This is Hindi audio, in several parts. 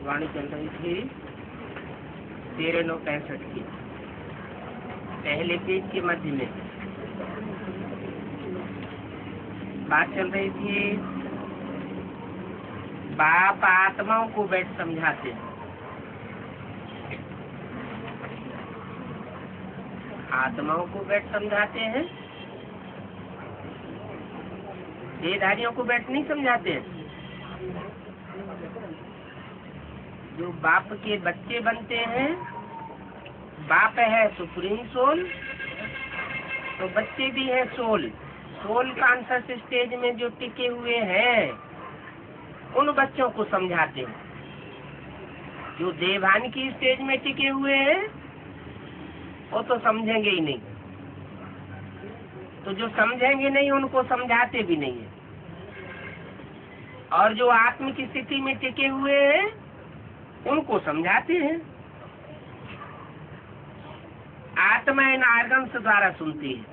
वाणी चल रही थी 13/9/65 की पहले पेज के मध्य में बात चल रही थी। बाप आत्माओं को बैठ समझाते, आत्माओं को बैठ समझाते हैं, देहधारियों को बैठ नहीं समझाते। जो बाप के बच्चे बनते हैं, बाप है सुप्रीम सोल, तो बच्चे भी है सोल। सोल कॉन्शस स्टेज में जो टिके हुए हैं उन बच्चों को समझाते हैं। जो देवान की स्टेज में टिके हुए हैं वो तो समझेंगे ही नहीं, तो जो समझेंगे नहीं उनको समझाते भी नहीं है। और जो आत्म की स्थिति में टिके हुए हैं उनको समझाते हैं। आत्मा इन आर्गन्स द्वारा सुनती है,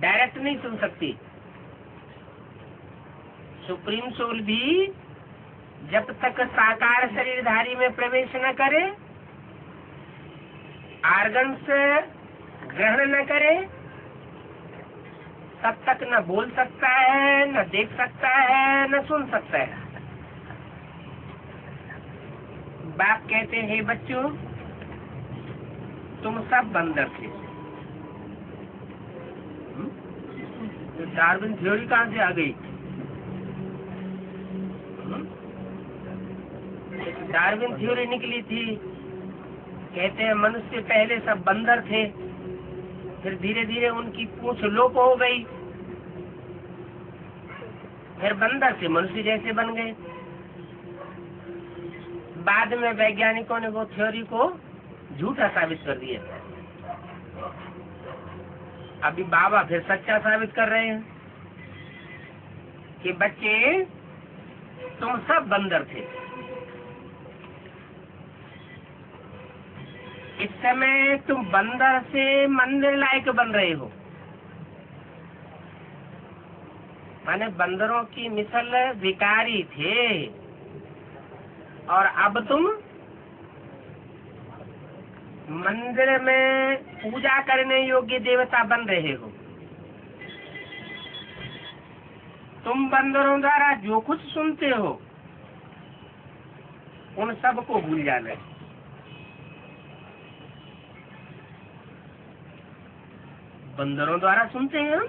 डायरेक्ट नहीं सुन सकती। सुप्रीम सोल भी जब तक साकार शरीरधारी में प्रवेश न करे, आर्गन्स ग्रहण न करे, तब तक न बोल सकता है, न देख सकता है, न सुन सकता है। बाप कहते हैं, हे बच्चों, तुम सब बंदर थे। डार्विन थ्योरी कहाँ से आ गई? डार्विन थ्योरी निकली थी। कहते हैं मनुष्य पहले सब बंदर थे, फिर धीरे धीरे उनकी पूंछ लोप हो गई, फिर बंदर से मनुष्य जैसे बन गए। बाद में वैज्ञानिकों ने वो थ्योरी को झूठा साबित कर दिया। अभी बाबा फिर सच्चा साबित कर रहे हैं। कि बच्चे तुम सब बंदर थे, इस समय तुम बंदर से मंदिर लायक बन रहे हो। माने बंदरों की मिसल विकारी थे और अब तुम मंदिर में पूजा करने योग्य देवता बन रहे हो। तुम बंदरों द्वारा जो कुछ सुनते हो उन सब को भूल जाना है। बंदरों द्वारा सुनते हैं हम,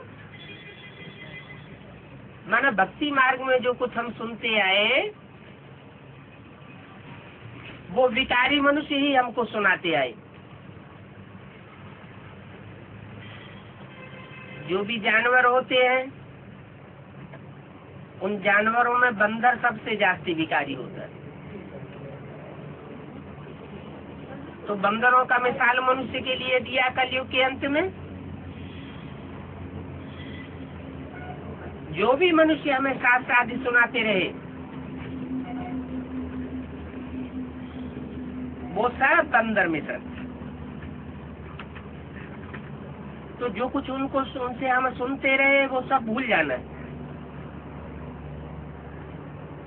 माना भक्ति मार्ग में जो कुछ हम सुनते आए वो विकारी मनुष्य ही हमको सुनाते आए। जो भी जानवर होते हैं उन जानवरों में बंदर सबसे जास्ती विकारी होता है। तो बंदरों का मिसाल मनुष्य के लिए दिया कलयुग के अंत में। जो भी मनुष्य हमें शास्त्र आदि सुनाते रहे वो सब बंदर मित्र। तो जो कुछ उनसे हम सुनते रहे वो सब भूल जाना है।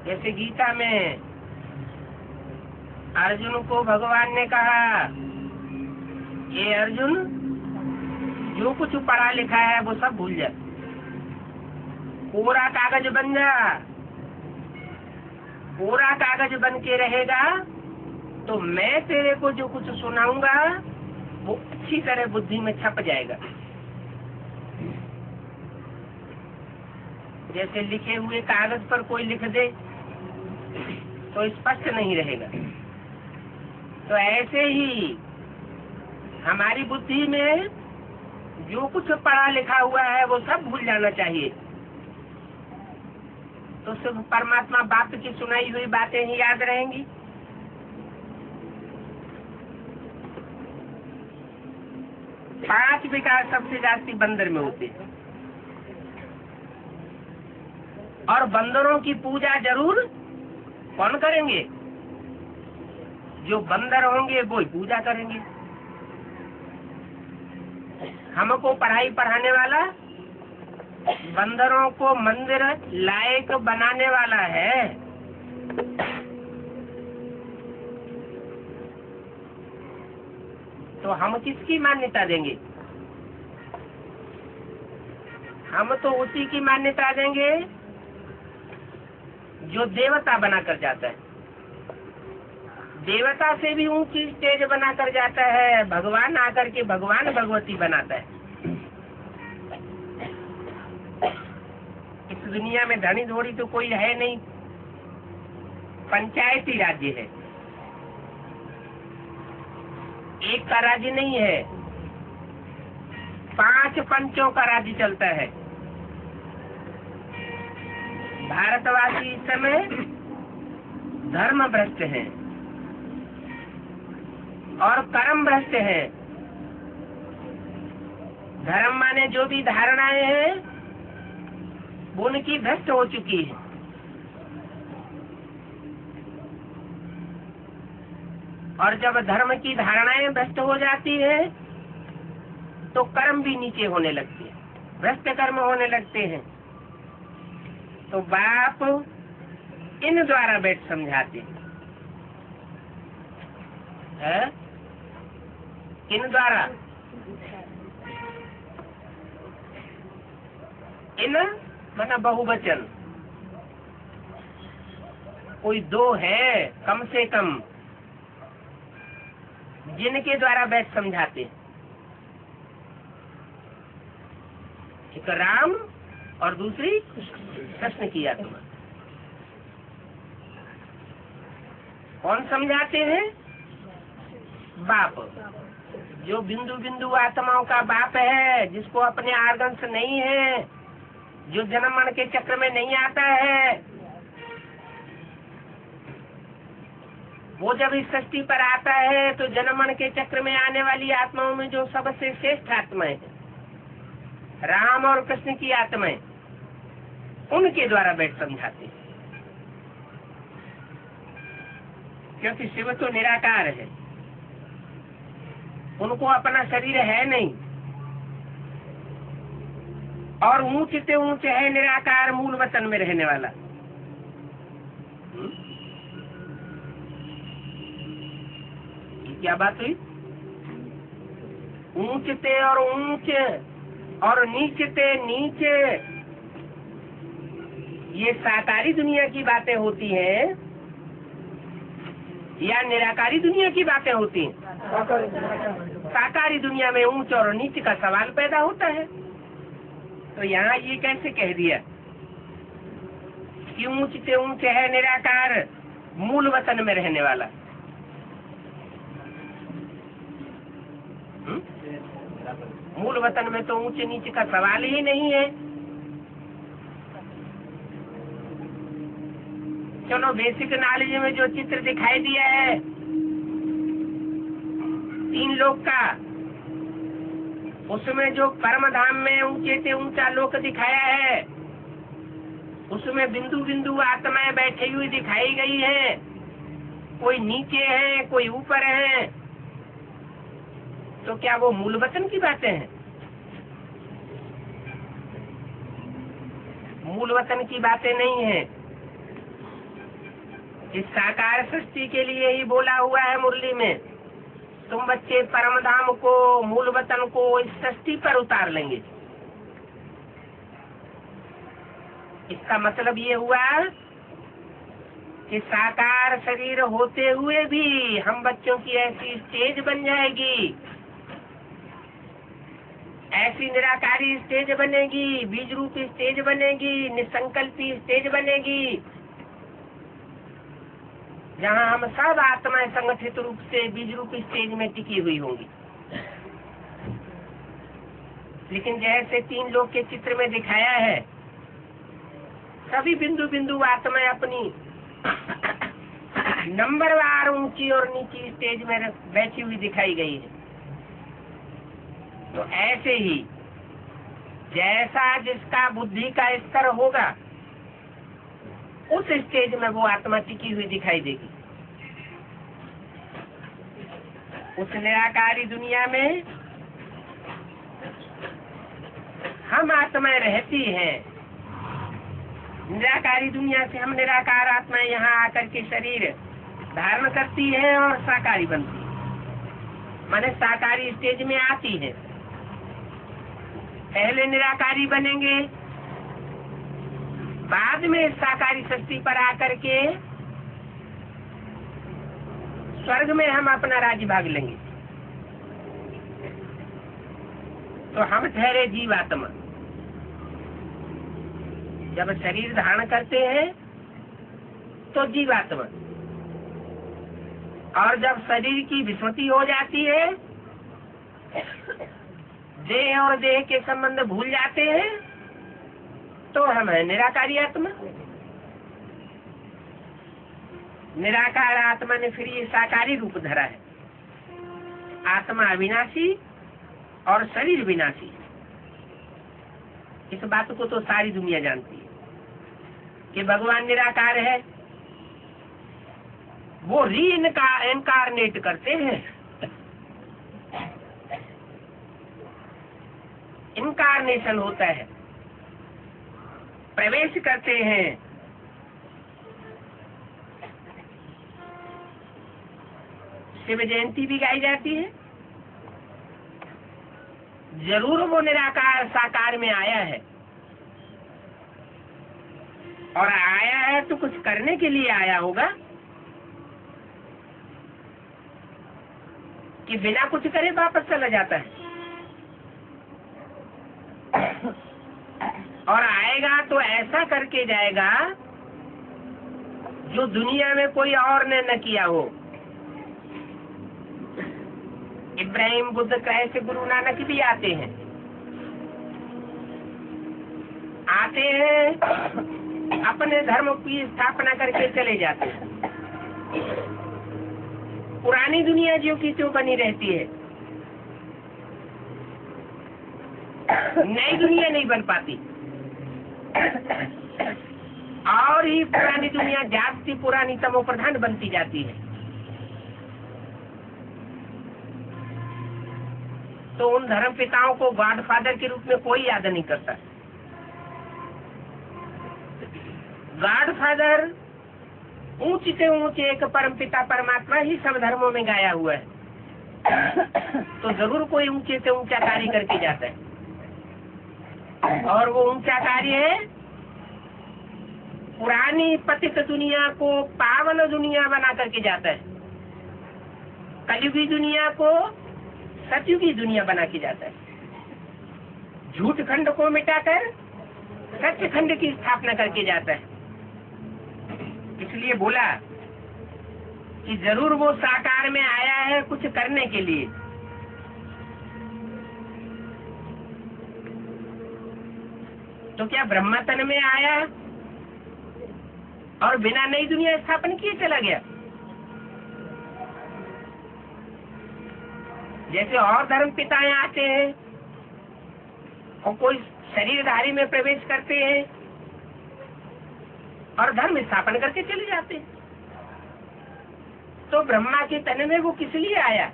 जैसे गीता में अर्जुन को भगवान ने कहा, ये अर्जुन जो कुछ पढ़ा लिखा है वो सब भूल जा, पूरा कागज बन जा। पूरा कागज बन के रहेगा तो मैं तेरे को जो कुछ सुनाऊंगा वो अच्छी तरह बुद्धि में छप जाएगा। जैसे लिखे हुए कागज पर कोई लिख दे तो स्पष्ट नहीं रहेगा, तो ऐसे ही हमारी बुद्धि में जो कुछ पढ़ा लिखा हुआ है वो सब भूल जाना चाहिए। तो सिर्फ परमात्मा बाप की सुनाई हुई बातें ही याद रहेंगी। पांच विकार सबसे जास्ती बंदर में होते हैं और बंदरों की पूजा जरूर कौन करेंगे? जो बंदर होंगे वो ही पूजा करेंगे। हमको पढ़ाई पढ़ाने वाला बंदरों को मंदिर लायक बनाने वाला है। तो हम किसकी मान्यता देंगे? हम तो उसी की मान्यता देंगे जो देवता बनाकर जाता है। देवता से भी ऊंची स्टेज बनाकर जाता है, भगवान आकर के भगवान भगवती बनाता है। इस दुनिया में धनी धोड़ी तो कोई है नहीं, पंचायती राज्य है, एक का राज्य नहीं है, 5 पंचों का राज्य चलता है। भारतवासी इस समय धर्म भ्रष्ट हैं और कर्म भ्रष्ट हैं। धर्म माने जो भी धारणाएं हैं वो उनकी भ्रष्ट हो चुकी है। और जब धर्म की धारणाएं भ्रष्ट हो जाती है तो कर्म भी नीचे होने लगते हैं, भ्रष्ट कर्म होने लगते हैं। तो बाप इन द्वारा बैठ समझाते हैं। किन द्वारा? इन माना बहुवचन, कोई 2 है कम से कम जिनके द्वारा बैठ समझाते हैं। एक राम और दूसरी कृष्ण की आत्मा। कौन समझाते हैं? बाप, जो बिंदु बिंदु आत्माओं का बाप है, जिसको अपने आर्गन्स नहीं है, जो जन्म मरण के चक्र में नहीं आता है, वो जब इस सृष्टि पर आता है तो जन्म मरण के चक्र में आने वाली आत्माओं में जो सबसे श्रेष्ठ आत्माएं हैं, राम और कृष्ण की आत्माएं, उनके द्वारा बैठ समझाते, क्योंकि शिव तो निराकार है, उनको अपना शरीर है नहीं, और ऊंच से ऊंच है निराकार, मूल वतन में रहने वाला। क्या बात हुई? ऊंचते और ऊंच और नीचते नीचे, ये साकारी दुनिया की बातें होती हैं या निराकारी दुनिया की बातें होती हैं? साकारी दुनिया में ऊंच और नीच का सवाल पैदा होता है। तो यहाँ ये कैसे कह दिया कि ऊंच से ऊंच है निराकार, मूल वतन में रहने वाला? मूल वतन में तो ऊंच नीच का सवाल ही नहीं है। चलो बेसिक नॉलेज में जो चित्र दिखाई दिया है 3 लोक का, उसमें जो परम धाम में ऊंचे से ऊंचा लोक दिखाया है, उसमें बिंदु बिंदु आत्माएं बैठी हुई दिखाई गई है। कोई नीचे है, कोई ऊपर है। तो क्या वो मूल वतन की बातें हैं? मूल वतन की बातें नहीं है। इस साकार सृष्टि के लिए ही बोला हुआ है मुरली में, तुम बच्चे परम धाम को, मूल वतन को इस सृष्टि पर उतार लेंगे। इसका मतलब ये हुआ कि साकार शरीर होते हुए भी हम बच्चों की ऐसी स्टेज बन जाएगी, ऐसी निराकारी स्टेज बनेगी, बीज रूपी स्टेज बनेगी, निसंकल्पी स्टेज बनेगी, जहाँ हम सब आत्माएं संगठित रूप से बीज रूपी स्टेज में टिकी हुई होंगी। लेकिन जैसे 3 लोक के चित्र में दिखाया है, सभी बिंदु बिंदु आत्माएं अपनी नंबरवार ऊंची और नीची स्टेज में बैठी हुई दिखाई गई है। तो ऐसे ही जैसा जिसका बुद्धि का स्तर होगा, उस स्टेज में वो आत्मा टिकी हुई दिखाई देगी। उस निराकारी दुनिया में हम आत्माएं रहती हैं। निराकारी दुनिया से हम निराकार आत्माएं यहाँ आकर के शरीर धारण करती है और साकारी बनती है, माने साकारी स्टेज में आती है। पहले निराकारी बनेंगे, बाद में साकारी सृष्टि पर आकर के स्वर्ग में हम अपना राज्य भाग लेंगे। तो हम ठहरे जीवात्मा। जब शरीर धारण करते हैं तो जीवात्मा, और जब शरीर की विस्मृति हो जाती है, देह और देह के संबंध भूल जाते हैं, तो हम है निराकारी आत्मा। निराकार आत्मा ने फिर ये साकारी रूप धरा है। आत्मा अविनाशी और शरीर विनाशी। इस बात को तो सारी दुनिया जानती है कि भगवान निराकार है। वो इनकारनेट करते हैं, इनकारनेशन होता है, प्रवेश करते हैं। शिव जयंती भी गाई जाती है। जरूर वो निराकार साकार में आया है, और आया है तो कुछ करने के लिए आया होगा कि बिना कुछ करे वापस चला जाता है। और आएगा तो ऐसा करके जाएगा जो दुनिया में कोई और ने न किया हो। इब्राहिम बुद्ध कैसे गुरु नानक भी आते हैं, अपने धर्म की स्थापना करके चले जाते हैं। पुरानी दुनिया जो की त्यों बनी रहती है, नई दुनिया नहीं बन पाती। और ही पुरानी दुनिया जाती पुरानी तमो प्रधान बनती जाती है। तो उन धर्म पिताओं को गॉडफादर के रूप में कोई याद नहीं करता। गॉडफादर ऊंचे से ऊंचे एक परम पिता परमात्मा ही सब धर्मों में गाया हुआ है। तो जरूर कोई ऊंचे से ऊंचा कार्य करके जाता है, और वो ऊंचा कार्य है पुरानी पतित दुनिया को पावन दुनिया बना करके जाता है, कलयुगी दुनिया को सतयुगी दुनिया बना के जाता है, झूठ खंड को मिटाकर सत्य खंड की स्थापना करके जाता है। इसलिए बोला कि जरूर वो साकार में आया है कुछ करने के लिए। तो क्या ब्रह्मा तन में आया और बिना नई दुनिया स्थापन किए चला गया? जैसे और धर्म पिताएं आते हैं और कोई शरीरधारी में प्रवेश करते हैं और धर्म स्थापन करके चले जाते हैं। तो ब्रह्मा के तन में वो किस लिए आया?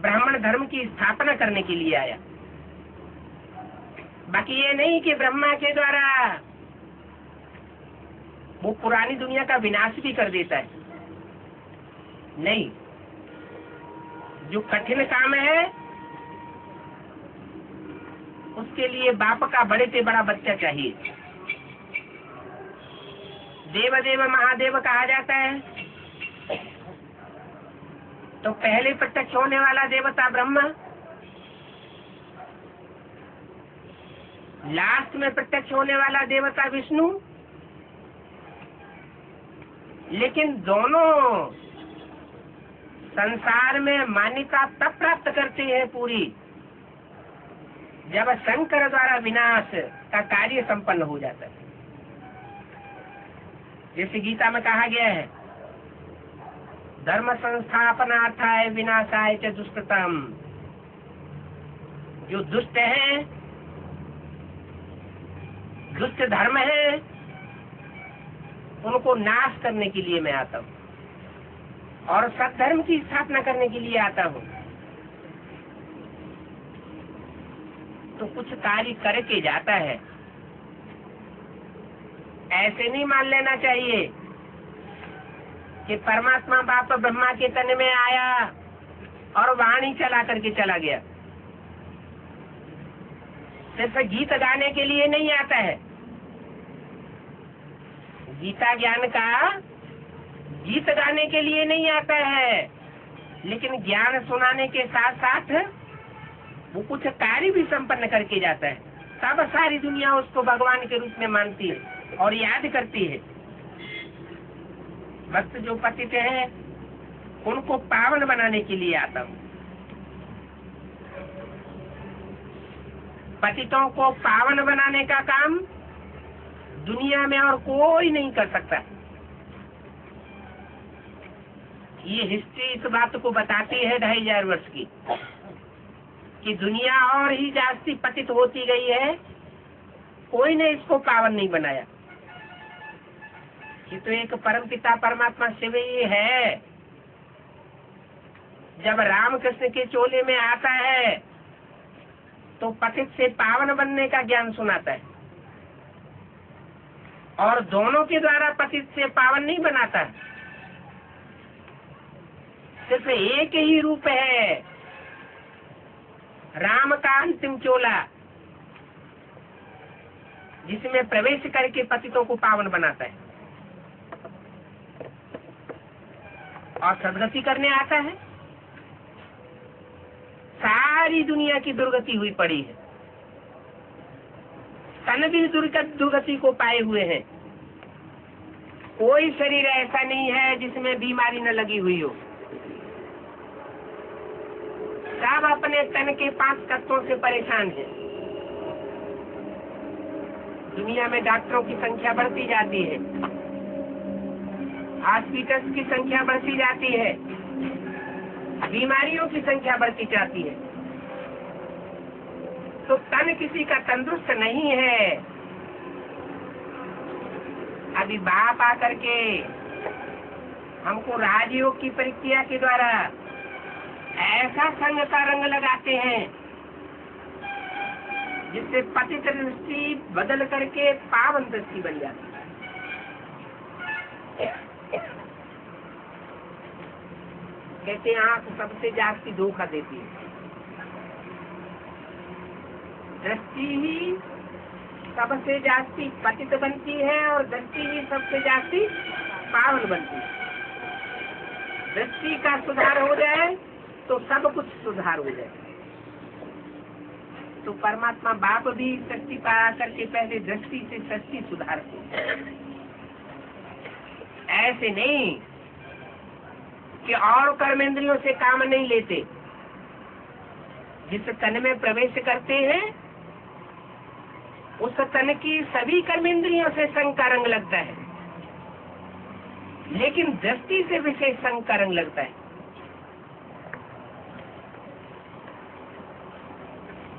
ब्राह्मण धर्म की स्थापना करने के लिए आया। बाकी ये नहीं कि ब्रह्मा के द्वारा वो पुरानी दुनिया का विनाश भी कर देता है। नहीं, जो कठिन काम है उसके लिए बाप का बड़े से बड़ा बच्चा चाहिए। देवदेव महादेव कहा जाता है, तो पहले प्रत्यक्ष होने वाला देवता ब्रह्मा, लास्ट में प्रत्यक्ष होने वाला देवता विष्णु। लेकिन दोनों संसार में मान्यता तब प्राप्त करते हैं पूरी, जब शंकर द्वारा विनाश का कार्य संपन्न हो जाता है। जैसे गीता में कहा गया है, धर्म संस्थापनार्थाय विनाशाय च दुष्कृतम। जो दुष्ट है, दुष्ट धर्म है, उनको नाश करने के लिए मैं आता हूँ और सत्धर्म की स्थापना करने के लिए आता हूँ। तो कुछ कार्य करके जाता है। ऐसे नहीं मान लेना चाहिए कि परमात्मा बाप ब्रह्मा के तन में आया और वाणी चला करके चला गया। सिर्फ गीत गाने के लिए नहीं आता है। गीता ज्ञान का गीत गाने के लिए नहीं आता है, लेकिन ज्ञान सुनाने के साथ साथ वो कुछ कार्य भी संपन्न करके जाता है। तब सारी दुनिया उसको भगवान के रूप में मानती है और याद करती है। भक्त जो पतित हैं उनको पावन बनाने के लिए आता हूँ। पतितों को पावन बनाने का काम दुनिया में और कोई नहीं कर सकता। ये हिस्ट्री इस बात को बताती है 2500 वर्ष की, कि दुनिया और ही जास्ती पतित होती गई है, कोई ने इसको पावन नहीं बनाया। ये तो एक परमपिता परमात्मा शिव ही है। जब रामकृष्ण के चोले में आता है तो पतित से पावन बनने का ज्ञान सुनाता है, और दोनों के द्वारा पतित से पावन नहीं बनाता। सिर्फ एक ही रूप है, राम का अंतिम चोला, जिसमें प्रवेश करके पतितों को पावन बनाता है और सदगति करने आता है। सारी दुनिया की दुर्गति हुई पड़ी है, तन भी दुर्गति को पाए हुए हैं। कोई शरीर ऐसा नहीं है जिसमें बीमारी न लगी हुई हो। सब अपने तन के 5 तत्वों से परेशान है। दुनिया में डॉक्टरों की संख्या बढ़ती जाती है, हॉस्पिटल्स की संख्या बढ़ती जाती है, बीमारियों की संख्या बढ़ती जाती है। तो तन किसी का तंदुरुस्त नहीं है। अभी बाप आकर के हमको राजयोग की प्रक्रिया के द्वारा ऐसा संग का रंग लगाते हैं जिससे पतित दृष्टि बदल करके पावन दृष्टि बन जाती है। कहते हैं आंख सबसे जास्ती धोखा देती है, दृष्टि ही सबसे जास्ती पतित बनती है और दृष्टि ही सबसे जास्ती पावन बनती है। दृष्टि का सुधार हो जाए तो सब कुछ सुधार हो जाए। तो परमात्मा बाप भी सृष्टि पर आकर के पहले दृष्टि से सृष्टि सुधारते। ऐसे नहीं कि और कर्मेंद्रियों से काम नहीं लेते। जिस तन में प्रवेश करते हैं उस तन की सभी कर्मेंद्रियों से संग का रंग लगता है, लेकिन दृष्टि से विशेष संग का रंग लगता है।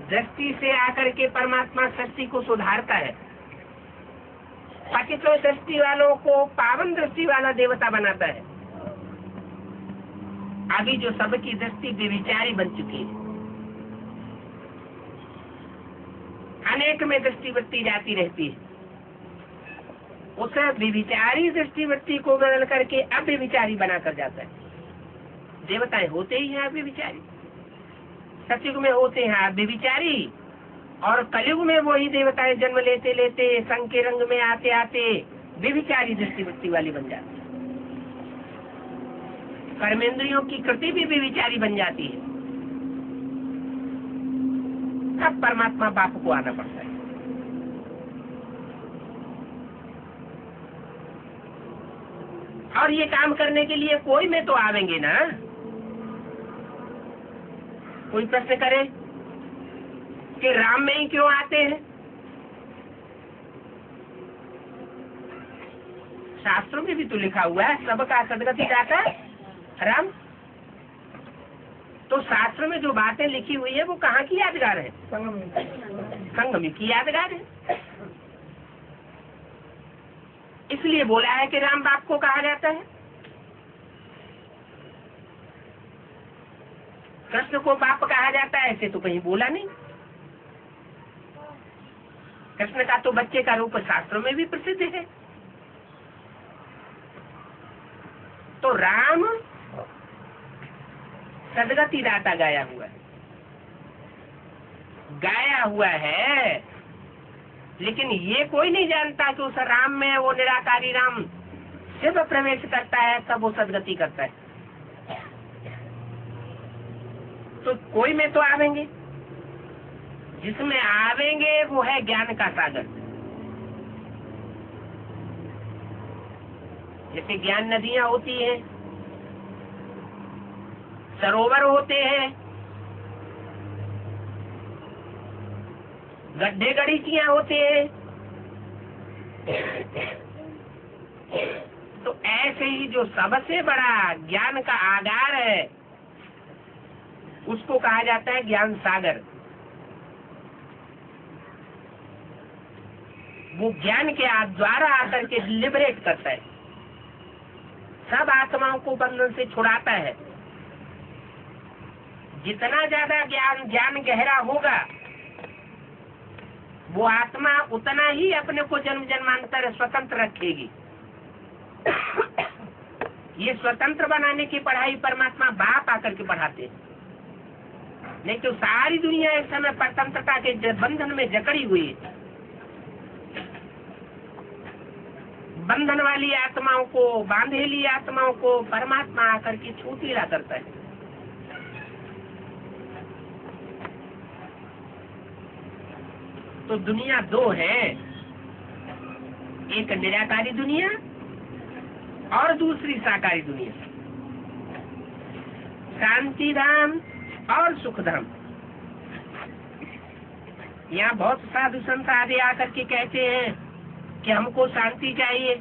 दृष्टि से आकर के परमात्मा सृष्टि को सुधारता है। पतित दृष्टि वालों को पावन दृष्टि वाला देवता बनाता है। अभी जो सबकी दृष्टि व्यभिचारी बन चुकी है, अनेक में दृष्टि वृत्ति जाती रहती है, उस व्यभिचारी दृष्टि वृत्ति को बदल करके अव्यभिचारी बनाकर जाता है। देवताएं होते ही हैं अव्यभिचारी, सतयुग में होते हैं व्यभिचारी, और कलयुग में वही देवताएं जन्म लेते लेते संग के रंग में आते आते व्यभिचारी दृष्टि वृत्ति वाली बन जाती है। कर्मेंद्रियों की कृति भी व्यभिचारी बन जाती है। तब परमात्मा बाप को आना पड़ता है। और ये काम करने के लिए कोई में तो आवेंगे ना। कोई प्रश्न करे कि राम में ही क्यों आते हैं? शास्त्रों में भी तो लिखा हुआ है सबका सदगति दाता राम। तो शास्त्र में जो बातें लिखी हुई है वो कहाँ की यादगार है? संगम की यादगार है। इसलिए बोला है कि राम बाप को कहा जाता है। कृष्ण को बाप कहा जाता है ऐसे तो कहीं बोला नहीं। कृष्ण का तो बच्चे का रूप शास्त्रों में भी प्रसिद्ध है। तो राम सदगति दाता गाया हुआ है, लेकिन ये कोई नहीं जानता कि उस राम में वो निराकारी राम जब प्रवेश करता है तब वो सदगति करता है। तो कोई में तो आवेंगे, जिसमें आवेंगे वो है ज्ञान का सागर। जैसे ज्ञान नदियां होती हैं, सरोवर होते हैं, गड्ढे गड़ीचियां होते हैं, तो ऐसे ही जो सबसे बड़ा ज्ञान का आधार है उसको कहा जाता है ज्ञान सागर। वो ज्ञान के द्वारा आकर के लिबरेट करता है, सब आत्माओं को बंधन से छुड़ाता है। जितना ज्यादा ज्ञान गहरा होगा वो आत्मा उतना ही अपने को जन्म जन्मांतर स्वतंत्र रखेगी। ये स्वतंत्र बनाने की पढ़ाई परमात्मा बाप आकर के पढ़ाते हैं। नहीं तो सारी दुनिया इस समय स्वतंत्रता के बंधन में जकड़ी हुई है। बंधन वाली आत्माओं को, बांधेली आत्माओं को परमात्मा आकर के छूटीला करता है। तो दुनिया दो है, एक निराकारी दुनिया और दूसरी साकारी दुनिया, शांति धाम और सुख धाम। यहाँ बहुत साधु संत आदि आकर के कहते हैं कि हमको शांति चाहिए,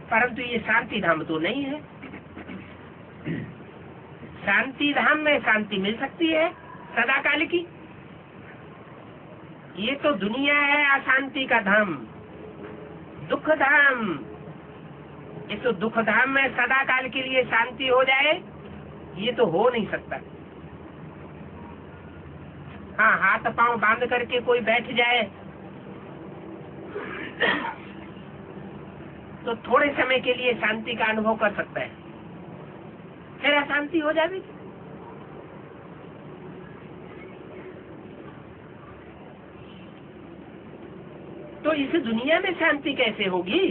परंतु ये शांति धाम तो नहीं है। शांति धाम में शांति मिल सकती है सदाकाल की। ये तो दुनिया है अशांति का धाम, दुख धाम। ये तो दुख धाम में सदाकाल के लिए शांति हो जाए, ये तो हो नहीं सकता। हाँ, हाथ पांव बांध करके कोई बैठ जाए तो थोड़े समय के लिए शांति का अनुभव कर सकता है, फिर अशांति हो जाएगी। तो इस दुनिया में शांति कैसे होगी?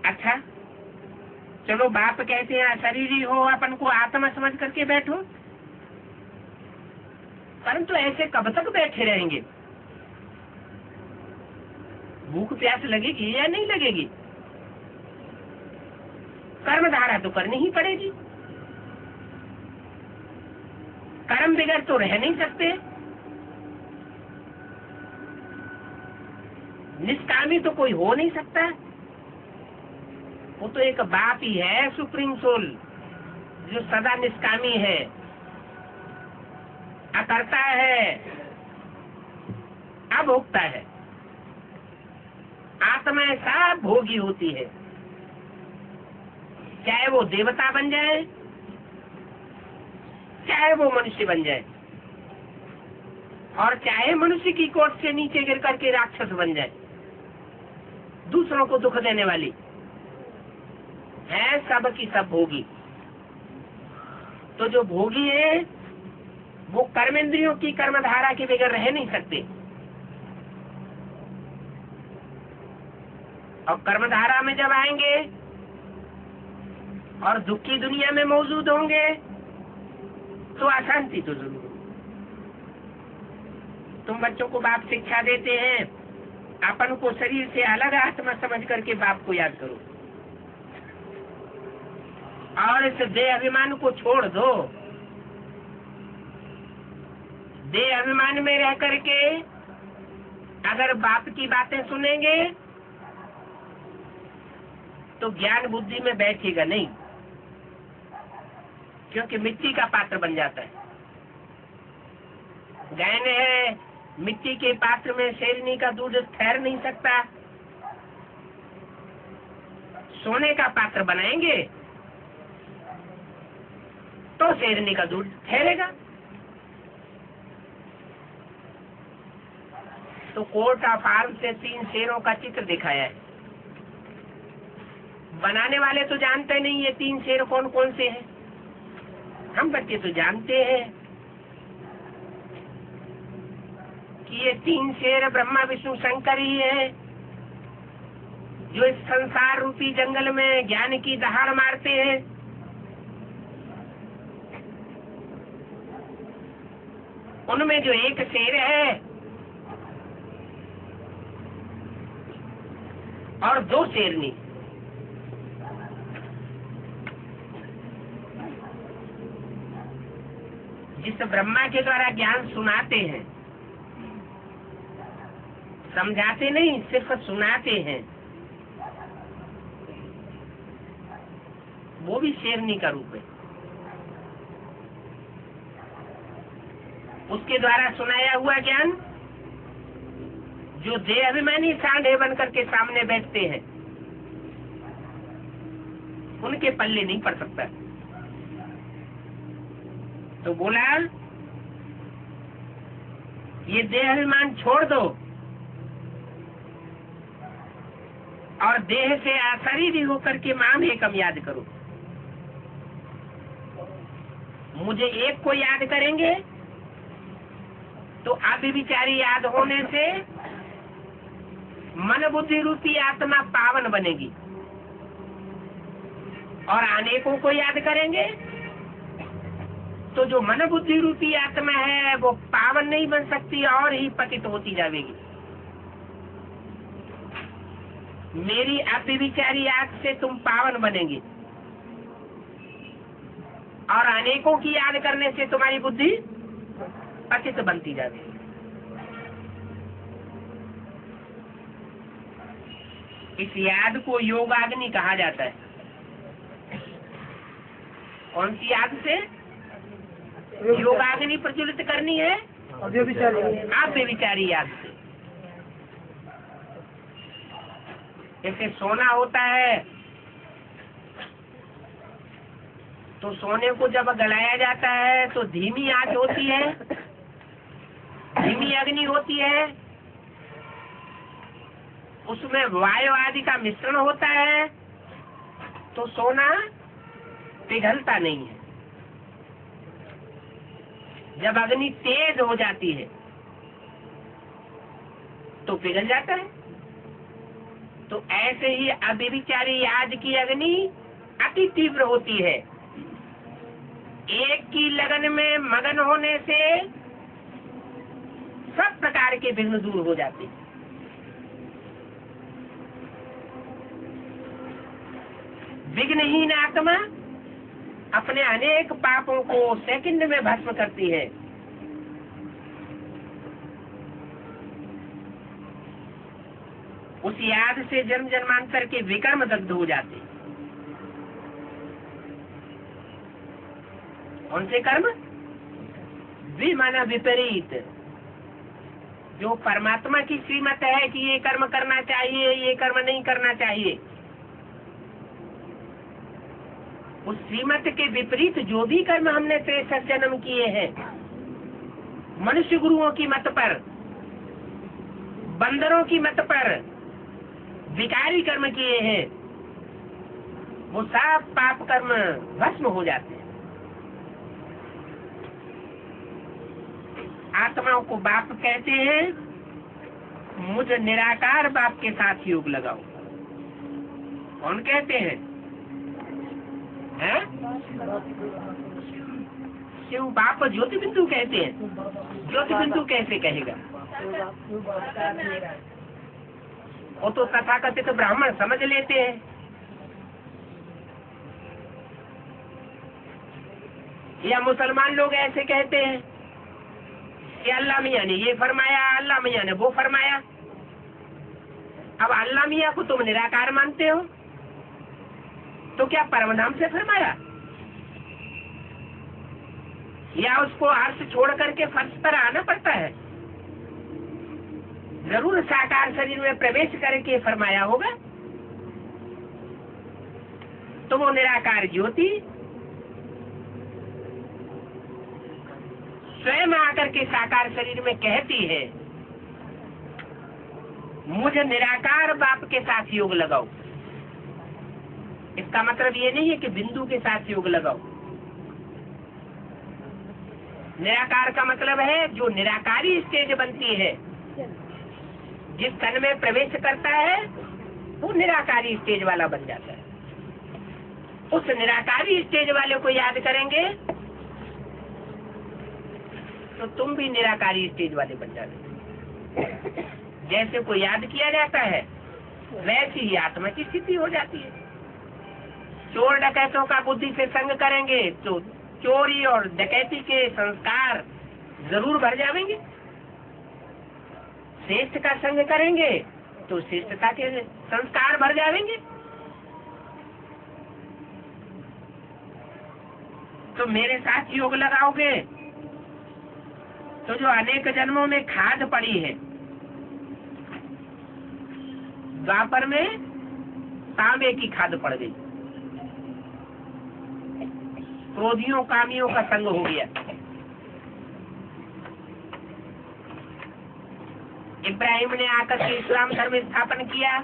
अच्छा चलो, बाप कहते हैं शरीरी हो, अपन को आत्मा समझ करके बैठो, परंतु ऐसे कब तक बैठे रहेंगे? भूख प्यास लगेगी या नहीं लगेगी? कर्म धारा तो करनी ही पड़ेगी, कर्म बिगड़ तो रह नहीं सकते। निष्कामी तो कोई हो नहीं सकता, वो तो एक बाप ही है, सुप्रीम सोल, जो सदा निष्कामी है, अकर्ता है, अभोक्ता है। आत्मा सब भोगी होती है, चाहे वो देवता बन जाए, चाहे वो मनुष्य बन जाए, और चाहे मनुष्य की कोट से नीचे गिर करके राक्षस बन जाए, दूसरों को दुख देने वाली है, सब की सब भोगी। तो जो भोगी है वो कर्मेंद्रियों की कर्मधारा के बगैर रह नहीं सकते, और कर्मधारा में जब आएंगे और दुख की दुनिया में मौजूद होंगे तो अशांति तो जरूर। तुम बच्चों को बाप शिक्षा देते हैं, अपन को शरीर से अलग आत्मा समझ करके बाप को याद करो, और इस देह अभिमान को छोड़ दो। देह अभिमान में रह करके अगर बाप की बातें सुनेंगे तो ज्ञान बुद्धि में बैठेगा नहीं, क्योंकि मिट्टी का पात्र बन जाता है। गायन है, मिट्टी के पात्र में शेरनी का दूध ठहर नहीं सकता, सोने का पात्र बनाएंगे तो शेरनी का दूध ठहरेगा। तो कोर्ट ऑफ आर्म से 3 शेरों का चित्र दिखाया है। बनाने वाले तो जानते नहीं ये 3 शेर कौन कौन से हैं, हम बच्चे तो जानते हैं कि ये 3 शेर ब्रह्मा विष्णु शंकर ही है, जो इस संसार रूपी जंगल में ज्ञान की दहाड़ मारते हैं। उनमें जो एक शेर है और 2 शेरनी, जिस ब्रह्मा के द्वारा ज्ञान सुनाते हैं, समझाते नहीं, सिर्फ सुनाते हैं, वो भी शेरनी का रूप है। उसके द्वारा सुनाया हुआ ज्ञान जो देह अभिमानी सांडे बन करके सामने बैठते हैं, उनके पल्ले नहीं पड़ सकता। तो बोला ये देह अभिमान छोड़ दो और देह से आशरीरी होकर के माम एकम याद करो। मुझे एक को याद करेंगे तो अभिविचारी याद होने से मन बुद्धि रूपी आत्मा पावन बनेगी, और अनेकों को याद करेंगे तो जो मन बुद्धि रूपी आत्मा है वो पावन नहीं बन सकती और ही पतित होती जाएगी। मेरी अभिविचारी याद से तुम पावन बनेंगे, और अनेकों की याद करने से तुम्हारी बुद्धि पतित बनती जाएगी। इस याद को योगाग्नि कहा जाता है। कौन सी याद से? योगाग्नि प्रज्वलित करनी है आप बेविचारी याद से। जैसे सोना होता है तो सोने को जब गलाया जाता है तो धीमी आंच होती है, धीमी अग्नि होती है, उसमें वायु आदि का मिश्रण होता है तो सोना पिघलता नहीं है। जब अग्नि तेज हो जाती है तो पिघल जाता है। तो ऐसे ही अव्यभिचारी आज की अग्नि अति तीव्र होती है। एक की लगन में मगन होने से सब प्रकार के विघ्न दूर हो जाते हैं। विघ्नहीन आत्मा अपने अनेक पापों को सेकंड में भस्म करती है। उस याद से जन्म जन्मांतर के विकर्म दग्ध हो जाते। कौन से कर्म? विमाना विपरीत, जो परमात्मा की श्रीमत है कि ये कर्म करना चाहिए, ये कर्म नहीं करना चाहिए, उस श्रीमत के विपरीत जो भी कर्म हमने 63 जन्म किए हैं, मनुष्य गुरुओं की मत पर, बंदरों की मत पर विकारी कर्म किए हैं, वो सब पाप कर्म भस्म हो जाते हैं। आत्माओं को बाप कहते हैं, मुझ निराकार बाप के साथ योग लगाओ। कौन कहते हैं? शिव बाप ज्योति बिंदु कहते हैं। ज्योति बिंदु कैसे कहेगा? वो तो तथाकथित ब्राह्मण समझ लेते हैं। या मुसलमान लोग ऐसे कहते हैं कि अल्लाह मियाँ ने ये फरमाया, अल्लाह मियाँ ने वो फरमाया। अब अल्लाह मियाँ को तुम निराकार मानते हो तो क्या परमधाम से फरमाया, या उसको अर्थ छोड़ करके फर्श पर आना पड़ता है? जरूर साकार शरीर में प्रवेश करके फरमाया होगा। तो वो निराकार ज्योति स्वयं आकर के साकार शरीर में कहती है, मुझे निराकार बाप के साथ योग लगाओ। इसका मतलब ये नहीं है कि बिंदु के साथ योग लगाओ। निराकार का मतलब है जो निराकारी स्टेज बनती है, जिस तन में प्रवेश करता है वो निराकारी स्टेज वाला बन जाता है। उस निराकारी स्टेज वाले को याद करेंगे तो तुम भी निराकारी स्टेज वाले बन जाते। जैसे को याद किया जाता है वैसी ही आत्मा की स्थिति हो जाती है। चोर डकैतों का बुद्धि से संग करेंगे तो चोरी और डकैती के संस्कार जरूर भर जाएंगे। श्रेष्ठ का संग करेंगे तो श्रेष्ठता के संस्कार भर जाएंगे। तो मेरे साथ योग लगाओगे तो जो अनेक जन्मों में खाद पड़ी है, द्वापर में तांबे की खाद पड़ गई, क्रोधियों कामियों का संग हो गया। इब्राहिम ने आकर के इस्लाम धर्म स्थापन किया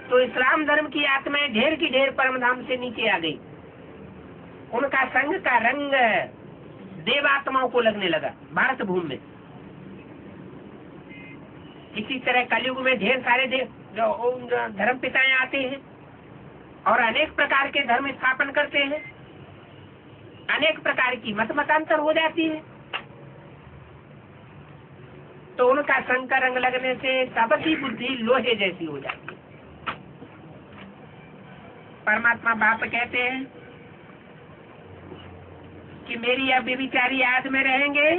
तो इस्लाम धर्म की आत्माएं ढेर की ढेर परमधाम से नीचे आ गई। उनका संग का रंग देवात्माओं को लगने लगा भारत भूमि में। इसी तरह कलयुग में ढेर सारे धर्म पिताएं आते हैं और अनेक प्रकार के धर्म स्थापन करते हैं। अनेक प्रकार की मतांतर हो जाती है। तो उनका संग का रंग लगने से सबकी बुद्धि लोहे जैसी हो जाती है। परमात्मा बाप कहते हैं कि मेरी अव्यभिचारी याद में रहेंगे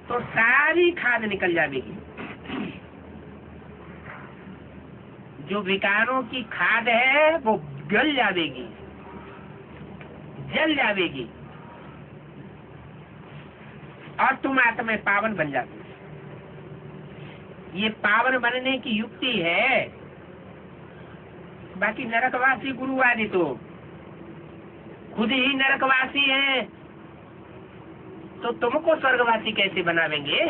तो सारी खाद निकल जाएगी। जो विकारों की खाद है वो गल जाएगी, जल जावेगी और तुम आत्मा पावन बन जाते। ये पावन बनने की युक्ति है। बाकी नरकवासी गुरुवादी तो खुद ही नरकवासी हैं, तो तुमको स्वर्गवासी कैसे बनावेंगे?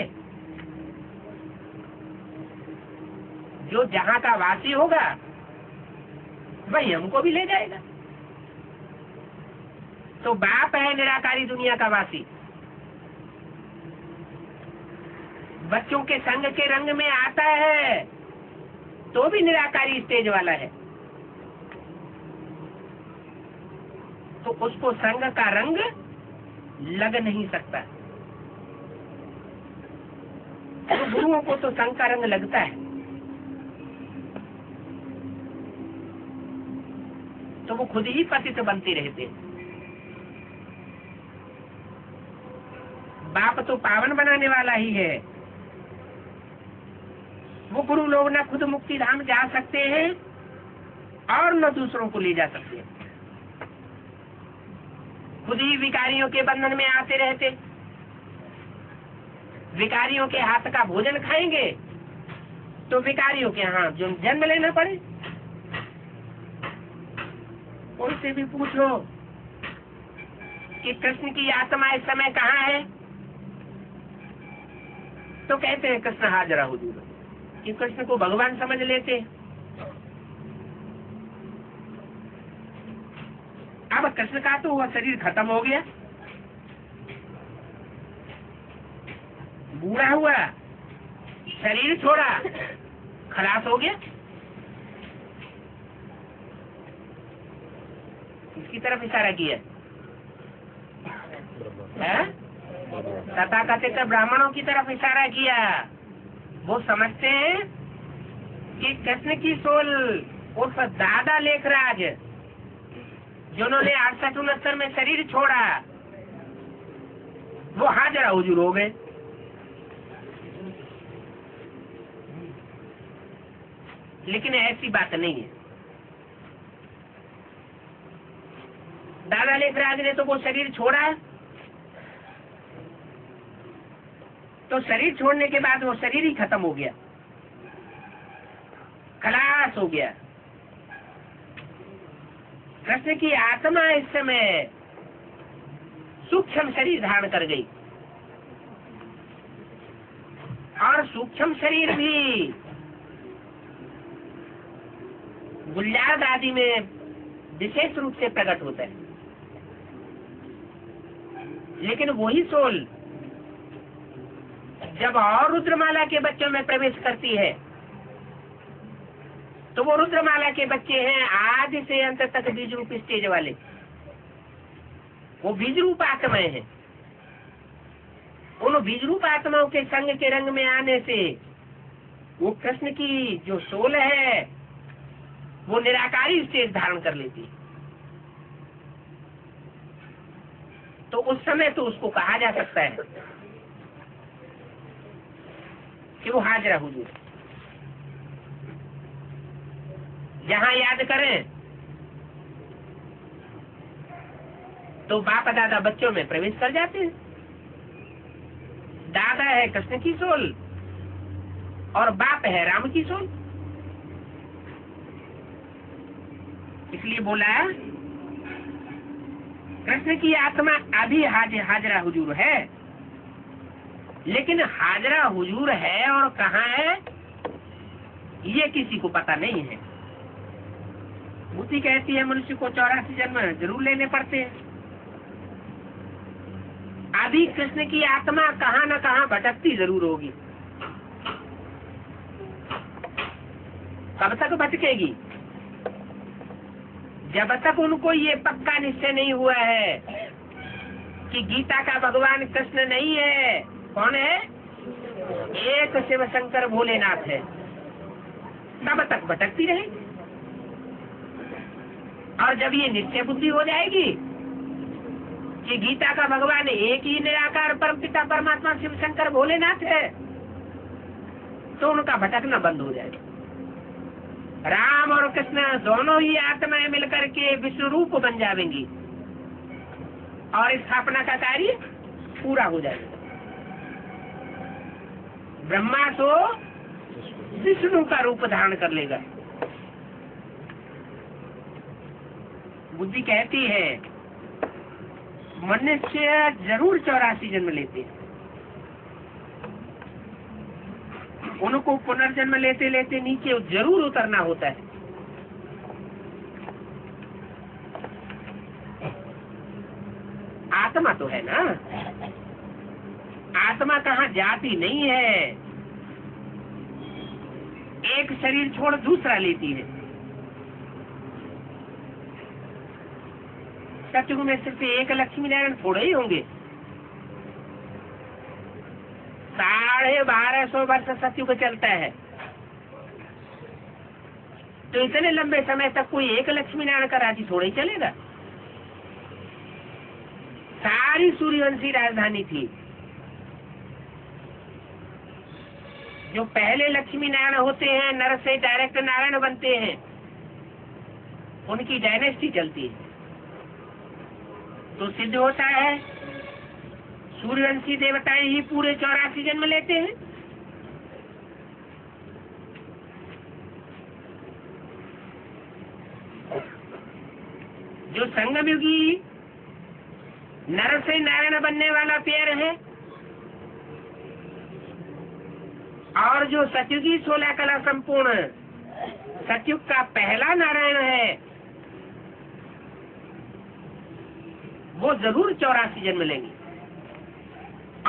जो जहां का वासी होगा वही हमको भी ले जाएगा। तो बाप है निराकारी दुनिया का वासी, बच्चों के संग के रंग में आता है तो भी निराकारी स्टेज वाला है, तो उसको संग का रंग लग नहीं सकता। तो गुरुओं को तो संग का रंग लगता है, तो वो खुद ही पतित बनते रहते। बाप तो पावन बनाने वाला ही है। वो गुरु लोग न खुद मुक्ति धाम जा सकते हैं और न दूसरों को ले जा सकते हैं। खुद ही विकारियों के बंधन में आते रहते। विकारियों के हाथ का भोजन खाएंगे तो विकारियों के यहाँ जो जन्म लेना पड़े। उनसे भी पूछो कि कृष्ण की आत्मा इस समय कहाँ है, तो कहते हैं कृष्ण हाजरा हुजूर, कि कृष्ण को भगवान समझ लेते। अब कृष्ण का तो वह शरीर खत्म हो गया, बूढ़ा हुआ, शरीर छोड़ा, खलास हो गया। किसकी तरफ इशारा किया है? तथाकथित ब्राह्मणों की तरफ इशारा किया। वो समझते हैं कि कृष्ण की सोल उस दादा लेखराज जिन्होंने 68-69 में शरीर छोड़ा, वो हाजरा हुजूर हो गए। लेकिन ऐसी बात नहीं है। दादा लेखराज ने तो वो शरीर छोड़ा, तो शरीर छोड़ने के बाद वो शरीर ही खत्म हो गया, खलास हो गया। कृष्ण की आत्मा इस समय सूक्ष्म शरीर धारण कर गई, और सूक्ष्म शरीर भी गुलजार आदि में विशेष रूप से प्रकट होता है। लेकिन वही सोल जब और रुद्रमाला के बच्चों में प्रवेश करती है, तो वो रुद्रमाला के बच्चे हैं आदि से अंत तक बीज रूप स्टेज वाले। वो बीज रूप आत्माएं हैं। उन बीज रूप आत्माओं के संग के रंग में आने से वो कृष्ण की जो सोल है वो निराकारी स्टेज धारण कर लेती। तो उस समय तो उसको कहा जा सकता है कि वो हाजरा हुजूर। जहाँ याद करें तो बाप दादा बच्चों में प्रवेश कर जाते हैं। दादा है कृष्ण की सोल और बाप है राम की सोल। इसलिए बोला कृष्ण की आत्मा अभी हाजरा हुजूर है, लेकिन हाजरा हुजूर है और कहाँ है ये किसी को पता नहीं है। बुद्धि कहती है मनुष्य को 84 जन्म जरूर लेने पड़ते हैं। अभी कृष्ण की आत्मा कहाँ न कहाँ भटकती जरूर होगी। कब तक भटकेगी? जब तक उनको ये पक्का निश्चय नहीं हुआ है कि गीता का भगवान कृष्ण नहीं है। कौन है? एक शिव शंकर भोलेनाथ है। तब तक भटकती रहेगी। और जब ये निश्चय बुद्धि हो जाएगी कि गीता का भगवान एक ही निराकार परमपिता परमात्मा शिव शंकर भोलेनाथ है, तो उनका भटकना बंद हो जाएगा। राम और कृष्ण दोनों ही आत्माएं मिलकर के विश्व रूप बन जाएंगी। और स्थापना का कार्य पूरा हो जाएगा। ब्रह्मा तो विष्णु का रूप धारण कर लेगा। बुद्धि कहती है मनुष्य जरूर 84 जन्म लेते हैं, उनको पुनर्जन्म लेते लेते नीचे जरूर उतरना होता है। आत्मा तो है ना, आत्मा कहाँ जाती नहीं है, एक शरीर छोड़ दूसरा लेती है। सतयुग में सिर्फ एक लक्ष्मी नारायण थोड़े ही होंगे, 1250 वर्ष सतयुग चलता है, तो इतने लंबे समय तक कोई एक लक्ष्मी नारायण का राज्य थोड़ा ही चलेगा। सारी सूर्यवंशी राजधानी थी। जो पहले लक्ष्मी नारायण होते हैं, नर से डायरेक्ट नारायण बनते हैं, उनकी डायनेस्टी चलती है, तो सिद्ध होता है सूर्यवंशी देवताएं ही पूरे 84 जन्म लेते हैं। जो संगमयुगी नर से नारायण बनने वाला पेयर है और जो सतयुगी 16 कला संपूर्ण सतयुग का पहला नारायण है, वो जरूर 84 जन्म लेंगे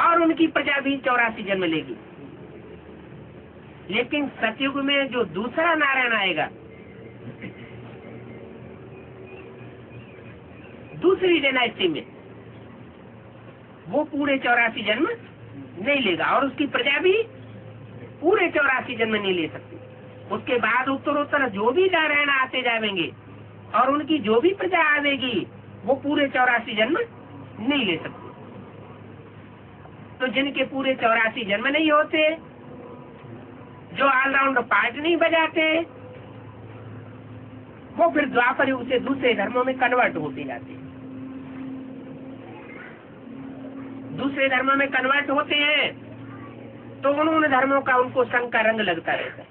और उनकी प्रजा भी 84 जन्म लेगी। लेकिन सतयुग में जो दूसरा नारायण आएगा, दूसरी डायनेस्टी में, वो पूरे 84 जन्म नहीं लेगा और उसकी प्रजा भी पूरे 84 जन्म नहीं ले सकती। उसके बाद उत्तरोत्तर जो भी नारायण आते जाएंगे और उनकी जो भी प्रजा आवेगी, वो पूरे 84 जन्म नहीं ले सकते। तो जिनके पूरे 84 जन्म नहीं होते, जो ऑलराउंड पार्ट नहीं बजाते, वो फिर द्वापर युग से दूसरे धर्मों में कन्वर्ट होते जाते हैं। दूसरे धर्मों में कन्वर्ट होते हैं तो उन धर्मों का उनको संग का रंग लगता रहता है,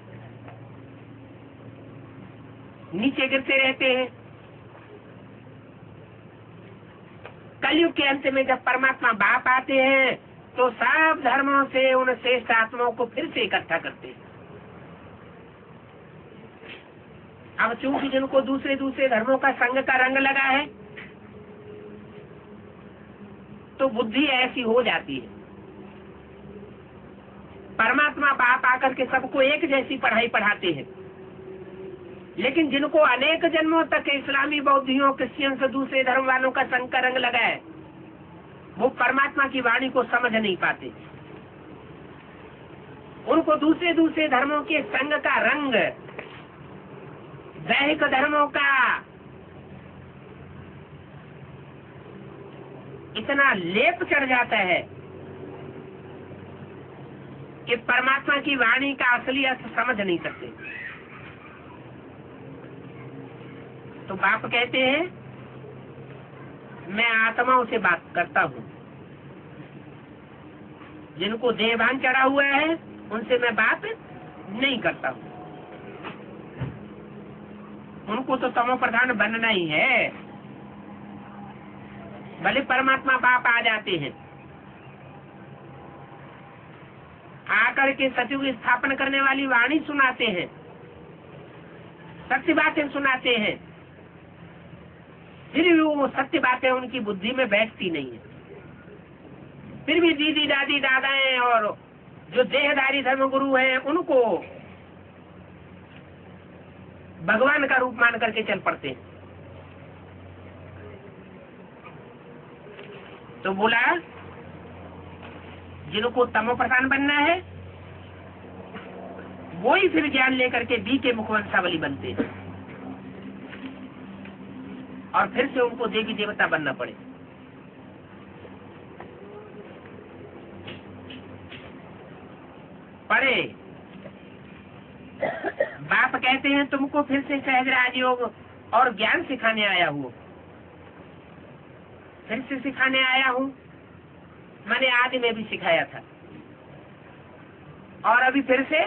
नीचे गिरते रहते हैं। कलयुग के अंत में जब परमात्मा बाप आते हैं तो सब धर्मों से उन श्रेष्ठ आत्माओं को फिर से इकट्ठा करते हैं। अब चूंकि जिनको दूसरे दूसरे धर्मों का संग का रंग लगा है, तो बुद्धि ऐसी हो जाती है। परमात्मा बाप आकर के सबको एक जैसी पढ़ाई पढ़ाते हैं, लेकिन जिनको अनेक जन्मों तक इस्लामी, बौद्धियों, क्रिश्चियन से दूसरे धर्म वालों का संग का रंग लगा है, वो परमात्मा की वाणी को समझ नहीं पाते। उनको दूसरे दूसरे धर्मों के संग का रंग, दैहिक धर्मों का इतना लेप चढ़ जाता है कि परमात्मा की वाणी का असली अर्थ समझ नहीं सकते। तो बाप कहते हैं मैं आत्माओं से बात करता हूँ, जिनको देहभान चढ़ा हुआ है उनसे मैं बात नहीं करता हूँ। उनको तो तमो प्रधान बनना ही है। भले परमात्मा बाप आ जाते हैं, आकर के सतयुग स्थापन करने वाली वाणी सुनाते हैं, सत्य बातें सुनाते हैं, फिर भी वो सत्य बातें उनकी बुद्धि में बैठती नहीं है। फिर भी दीदी, दादी, दादाएं और जो देहधारी धर्मगुरु हैं, उनको भगवान का रूप मान करके चल पड़ते हैं। तो बोला जिनको तमो प्रधान बनना है, वो ही फिर ज्ञान लेकर के बी के मुखवंशावली बनते हैं और फिर से उनको देवी देवता बनना पड़े। पढ़े बाप कहते हैं तुमको फिर से सहज राजयोग और ज्ञान सिखाने आया हूँ। फिर से सिखाने आया हूँ। मैंने आदि में भी सिखाया था और अभी फिर से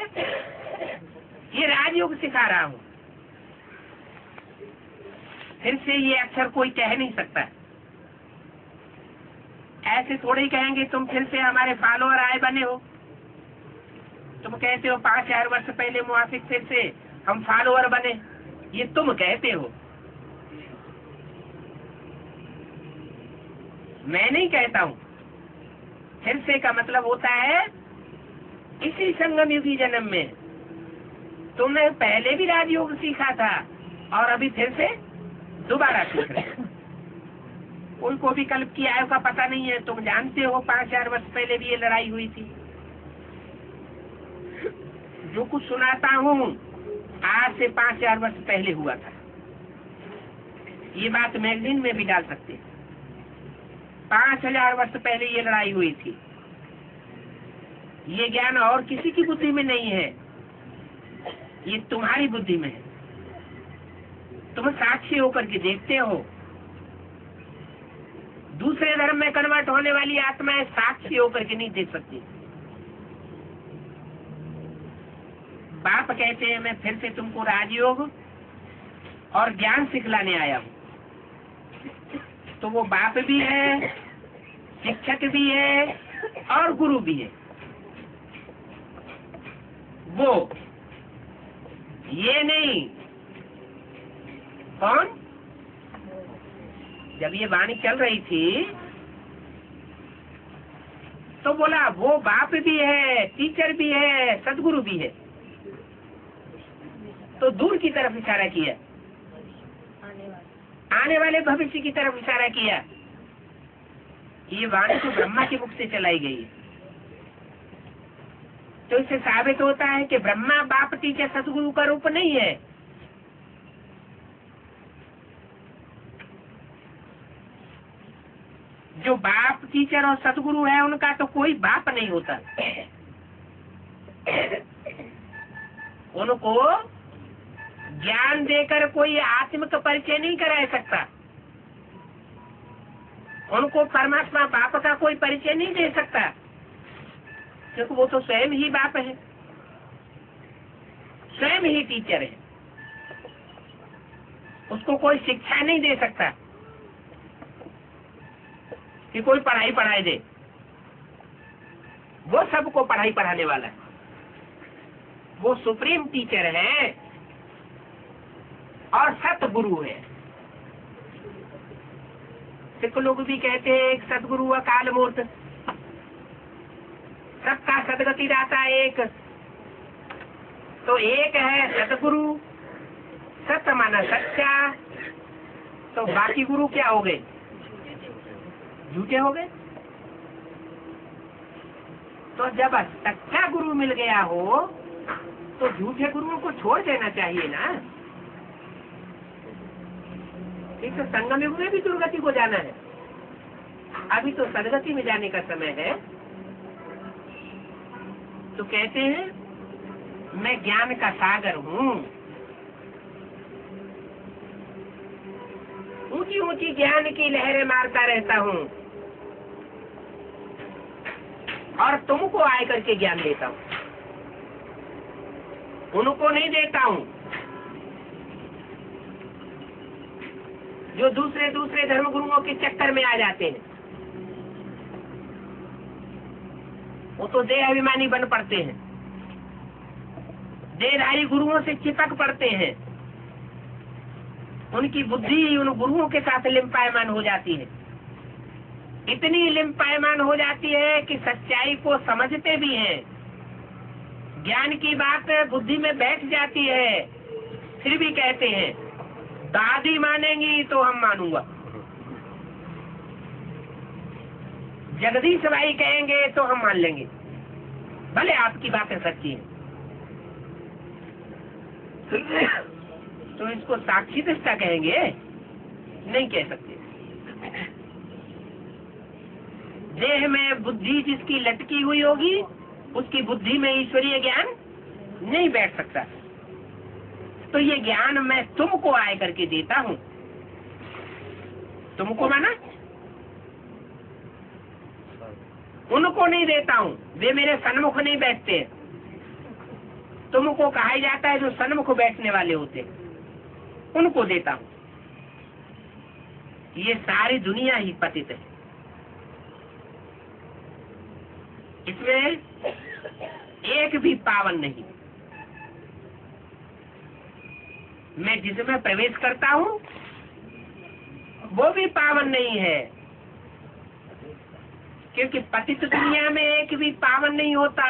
ये राजयोग सिखा रहा हूँ। फिर से ये अक्षर कोई कह नहीं सकता। ऐसे थोड़े ही कहेंगे तुम फिर से हमारे फॉलोअर आए बने हो। तुम कहते हो 5000 वर्ष पहले मुआफिक फिर से हम फॉलोअर बने, ये तुम कहते हो, मैं नहीं कहता हूँ। फिर से का मतलब होता है इसी संगम युगी जन्म में तुमने पहले भी राजयोग सीखा था और अभी फिर से दोबारा सीख रहे हो। कोई को भी कल्प की आयु का पता नहीं है। तुम जानते हो 5000 वर्ष पहले भी ये लड़ाई हुई थी। जो कुछ सुनाता हूँ आज से 5000 वर्ष पहले हुआ था। ये बात मैगजीन में भी डाल सकते हैं। 5000 वर्ष पहले ये लड़ाई हुई थी। ये ज्ञान और किसी की बुद्धि में नहीं है, ये तुम्हारी बुद्धि में है। तुम साक्षी होकर के देखते हो। दूसरे धर्म में कन्वर्ट होने वाली आत्माएं साक्षी होकर के नहीं देख सकती। बाप कहते हैं मैं फिर से तुमको राजयोग और ज्ञान सिखलाने आया हूँ। तो वो बाप भी है, शिक्षक भी है और गुरु भी है। वो ये नहीं। कौन? जब ये वाणी चल रही थी तो बोला वो बाप भी है, टीचर भी है, सदगुरु भी है। तो दूर की तरफ इशारा किया, आने वाले भविष्य की तरफ इशारा किया। ये वाणी तो ब्रह्मा के मुख से चलाई गई है। तो इससे साबित होता है कि ब्रह्मा बाप टीचर सदगुरु का रूप नहीं है। जो बाप टीचर और सदगुरु है उनका तो कोई बाप नहीं होता। उनको ज्ञान देकर कोई आत्म का परिचय नहीं करा सकता। उनको परमात्मा बाप का कोई परिचय नहीं दे सकता, क्योंकि वो तो स्वयं ही बाप है, स्वयं ही टीचर है। उसको कोई शिक्षा नहीं दे सकता कि कोई पढ़ाई पढ़ाई दे। वो सबको पढ़ाई पढ़ाने वाला है। वो सुप्रीम टीचर है और सतगुरु है। सिख लोग भी कहते हैं एक सदगुरु अकाल मूर्त, सबका सदगति दाता एक। तो एक है सतगुरु, सत्य माना सच्चा। तो बाकी गुरु क्या हो गए? झूठे हो गए। तो जब सच्चा गुरु मिल गया हो तो झूठे गुरुओं को छोड़ देना चाहिए ना। एक तो संगम युग में भी दुर्गति को जाना है, अभी तो सदगति में जाने का समय है। तो कहते हैं मैं ज्ञान का सागर हूँ, ऊंची ऊंची ज्ञान की लहरें मारता रहता हूँ और तुमको आए करके ज्ञान देता हूँ, उनको नहीं देता हूँ। जो दूसरे दूसरे धर्म गुरुओं के चक्कर में आ जाते हैं वो तो देह अभिमानी बन पड़ते हैं, देहधारी गुरुओं से चिपक पड़ते हैं। उनकी बुद्धि उन गुरुओं के साथ लिम्पायमान हो जाती है। इतनी लिम्पायमान हो जाती है कि सच्चाई को समझते भी हैं, ज्ञान की बात बुद्धि में बैठ जाती है, फिर भी कहते हैं दादी मानेंगी तो हम मानूंगा, जगदीश भाई कहेंगे तो हम मान लेंगे, भले आपकी बातें सच्ची हैं। तो इसको साक्षी दृष्टा कहेंगे? नहीं कह सकते। देह में बुद्धि जिसकी लटकी हुई होगी उसकी बुद्धि में ईश्वरीय ज्ञान नहीं बैठ सकता। तो ये ज्ञान मैं तुमको आए करके देता हूँ। तुमको माना उनको नहीं देता हूँ, वे मेरे सन्मुख नहीं बैठते। तुमको कहा जाता है जो सन्मुख बैठने वाले होते, उनको देता हूँ। ये सारी दुनिया ही पतित है। इसमें एक भी पावन नहीं। मैं जिसमें प्रवेश करता हूँ वो भी पावन नहीं है, क्योंकि पतित दुनिया में एक भी पावन नहीं होता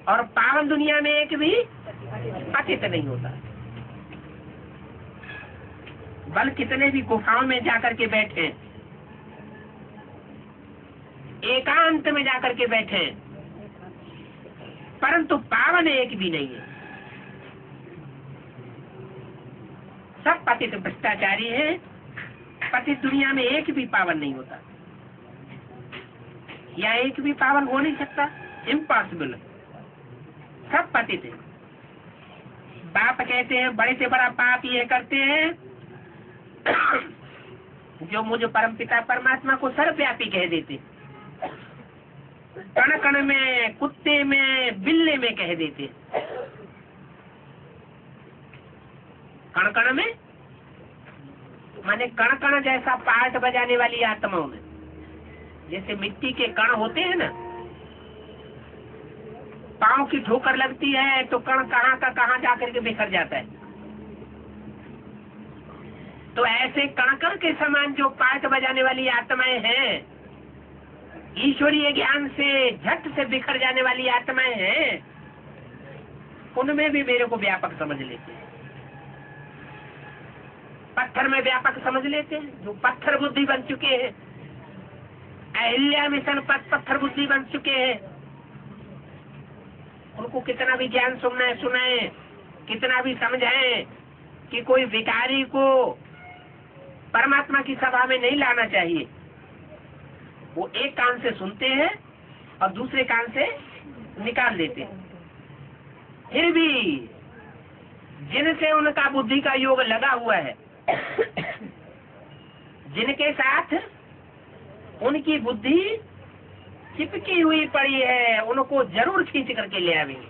और पावन दुनिया में एक भी पतित नहीं होता। बल कितने भी गुफाओं में जाकर के बैठे, एकांत में जाकर के बैठे, परंतु पावन एक भी नहीं है। सब पतित भ्रष्टाचारी है। पतित दुनिया में एक भी पावन नहीं होता, या एक भी पावन हो नहीं सकता, इम्पॉसिबल। सब पतित है। बाप कहते हैं बड़े से बड़ा पाप ये करते हैं जो मुझे परमपिता परमात्मा को सर्वव्यापी कह देते, कण कण में, कुत्ते में, बिल्ले में कह देते। कण कण में माने कण कण जैसा पार्ट बजाने वाली आत्माओं में, जैसे मिट्टी के कण होते हैं ना, पांव की ठोकर लगती है तो कण कहाँ का कहाँ जाकर के बिखर जाता है। तो ऐसे कण कण के समान जो पार्ट बजाने वाली आत्माएं हैं, ईश्वरीय ज्ञान से झट से बिखर जाने वाली आत्माएं हैं, उनमें भी मेरे को व्यापक समझ लेते हैं। पत्थर में व्यापक समझ लेते हैं, जो पत्थर बुद्धि बन चुके हैं। अहिल्या मिशन पत्थर बुद्धि बन चुके हैं। उनको कितना भी ज्ञान सुनाए, कितना भी समझाए कि कोई विकारी को परमात्मा की सभा में नहीं लाना चाहिए, वो एक कान से सुनते हैं और दूसरे कान से निकाल देते हैं। फिर भी जिनसे उनका बुद्धि का योग लगा हुआ है, जिनके साथ उनकी बुद्धि चिपकी हुई पड़ी है, उनको जरूर खींच करके ले आवेंगे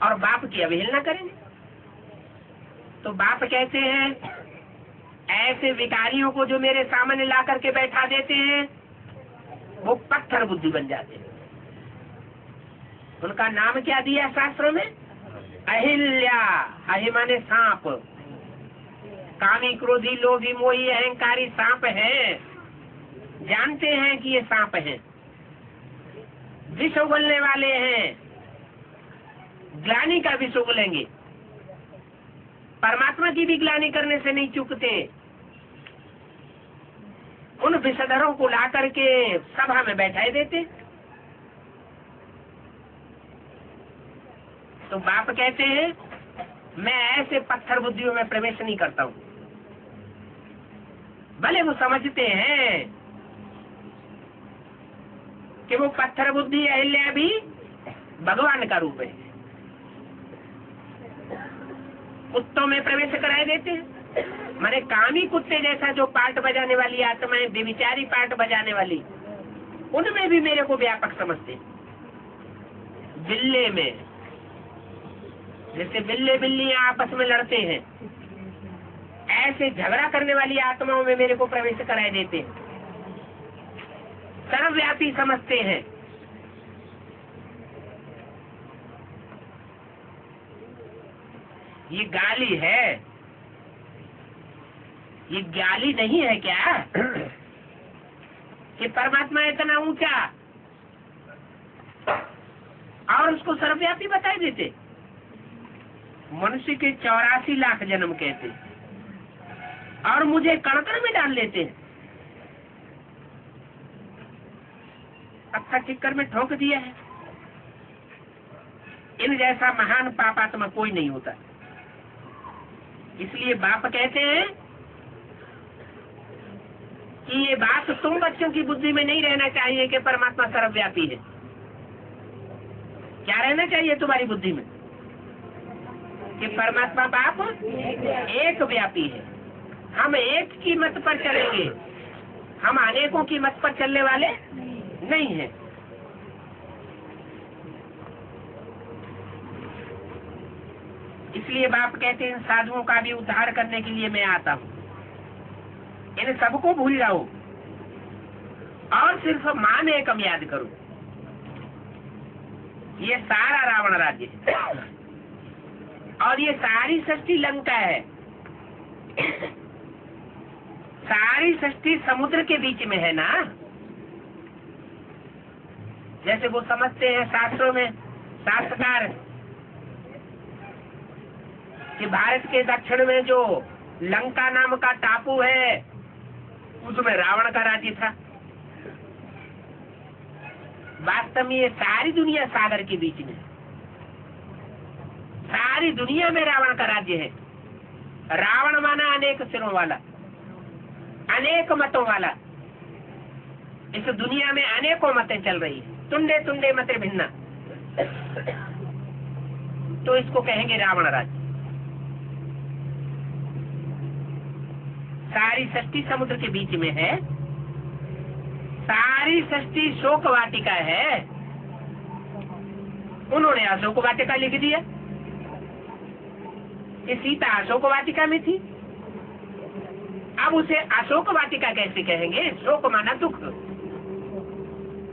और बाप की अवहेलना करेंगे। तो बाप कहते हैं ऐसे विकारियों को जो मेरे सामने ला करके बैठा देते हैं, वो पत्थर बुद्धि बन जाते हैं। उनका नाम क्या दिया शास्त्रों में? अहिल्या। अहि माने सांप। कामी, क्रोधी, लोभी, मोही, अहंकारी सांप है। जानते हैं कि ये सांप हैं, विष उगलने वाले हैं, ग्लानि का विष उगलेंगे। परमात्मा की भी ग्लानि करने से नहीं चूकते। उन विषधरों को ला करके सभा में बैठाए देते। तो बाप कहते हैं मैं ऐसे पत्थर बुद्धियों में प्रवेश नहीं करता हूँ। भले वो समझते हैं कि वो पत्थर बुद्धि अहिल्या भी भगवान का रूप है, कुत्तों में प्रवेश कराए देते हैं। माने कामी कुत्ते जैसा जो पार्ट बजाने वाली आत्माएं, बेविचारी पार्ट बजाने वाली, उनमें भी मेरे को व्यापक समझते। बिल्ले में जैसे बिल्ले बिल्लियां आपस में लड़ते हैं, ऐसे झगड़ा करने वाली आत्माओं में मेरे को प्रवेश कराए देते हैं। सर्वव्यापी समझते हैं। ये गाली है, ये गाली नहीं है क्या कि परमात्मा इतना ऊंचा और उसको सर्वव्यापी बताए देते। मनुष्य के 84 लाख जन्म कहते और मुझे कण-कण में डाल लेते हैं। पत्थर टिक्कर में ठोक दिया है। इन जैसा महान पापात्मा कोई नहीं होता। इसलिए बाप कहते हैं कि ये बात तुम बच्चों की बुद्धि में नहीं रहना चाहिए कि परमात्मा सर्वव्यापी है। क्या रहना चाहिए तुम्हारी बुद्धि में? कि परमात्मा बाप एक व्यापी है। हम एक की मत पर चलेंगे, हम अनेकों की मत पर चलने वाले नहीं हैं। इसलिए बाप कहते हैं इन साधुओं का भी उद्धार करने के लिए मैं आता हूँ। इन सबको भूल जाओ और सिर्फ माँ में एकम याद करो। ये सारा रावण राज्य है और ये सारी सृष्टि लंका है। सारी सृष्टि समुद्र के बीच में है ना। जैसे वो समझते हैं शास्त्रों में शास्त्रकार कि भारत के दक्षिण में जो लंका नाम का टापू है उसमें रावण का राज्य था। वास्तव में ये सारी दुनिया सागर के बीच में, सारी दुनिया में रावण का राज्य है। रावण माना अनेक सिरों वाला, अनेक मतों वाला। इस दुनिया में अनेकों मतें चल रही है, तुंडे तुंडे मते भिन्ना, तो इसको कहेंगे रावण राज्य। सारी सृष्टि समुद्र के बीच में है, सारी सृष्टि शोक वाटिका है। उन्होंने अशोक वाटिका लिख दिया कि सीता अशोक वाटिका में थी। अब उसे अशोक वाटिका कैसे कहेंगे? शोक माना दुख,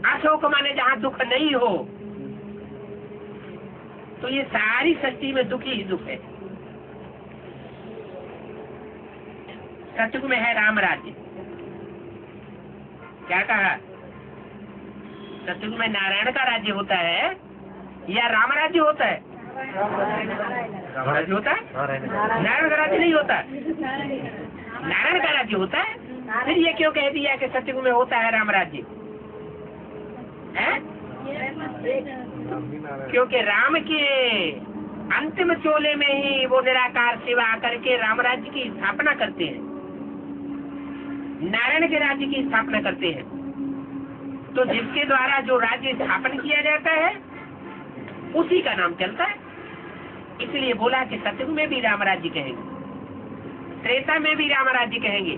अशोक माने जहाँ दुख नहीं हो। तो ये सारी सृष्टि में दुख ही दुख है। सतयुग में है राम राज्य। क्या कहा? सतयुग में नारायण का राज्य होता है या राम राज्य होता है? राम राज्य होता है, नारायण का राज्य नहीं होता। नारायण का राज्य होता है। फिर ये क्यों कह दिया कि सतयुग में होता है राम राज्य? क्योंकि राम के अंतिम चोले में ही वो निराकार सेवा करके राम राज्य की स्थापना करते हैं, नारायण के राज्य की स्थापना करते हैं। तो जिसके द्वारा जो राज्य स्थापन किया जाता है उसी का नाम चलता है। इसलिए बोला कि सतयुग में भी राम राज्य कहेंगे, त्रेता में भी राम राज्य कहेंगे,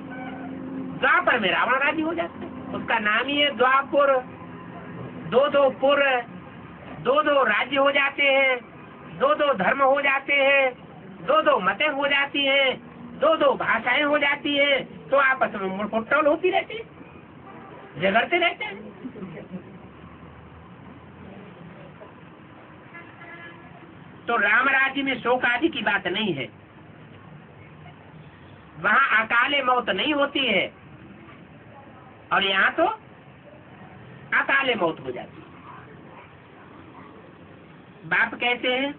द्वापर में रावण राज्य हो जाता है। उसका नाम ही है द्वापुर। दो दो पुर, दो दो राज्य हो जाते हैं, दो दो धर्म हो जाते हैं, दो दो मतें हो जाती हैं, दो दो भाषाएं हो जाती हैं। तो आपस में मुठभेड़ होती रहती है, झगड़ते रहते हैं। तो राम राज्य में शोक आदि की बात नहीं है, वहाँ अकाले मौत नहीं होती है, और यहाँ तो अकाले मौत हो जाती है। बाप कहते हैं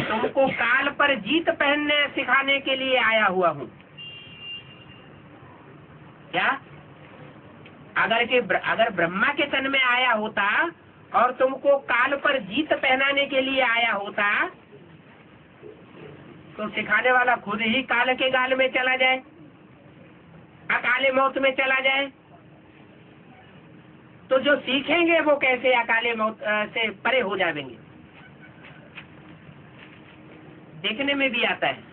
तुमको काल पर जीत पहनने सिखाने के लिए आया हुआ हूँ। क्या? अगर ब्रह्मा के तन में आया होता और तुमको काल पर जीत पहनाने के लिए आया होता तो सिखाने वाला खुद ही काल के गाल में चला जाए, अकाले मौत में चला जाए। तो जो सीखेंगे वो कैसे अकाले मौत से परे हो जाएंगे? देखने में भी आता है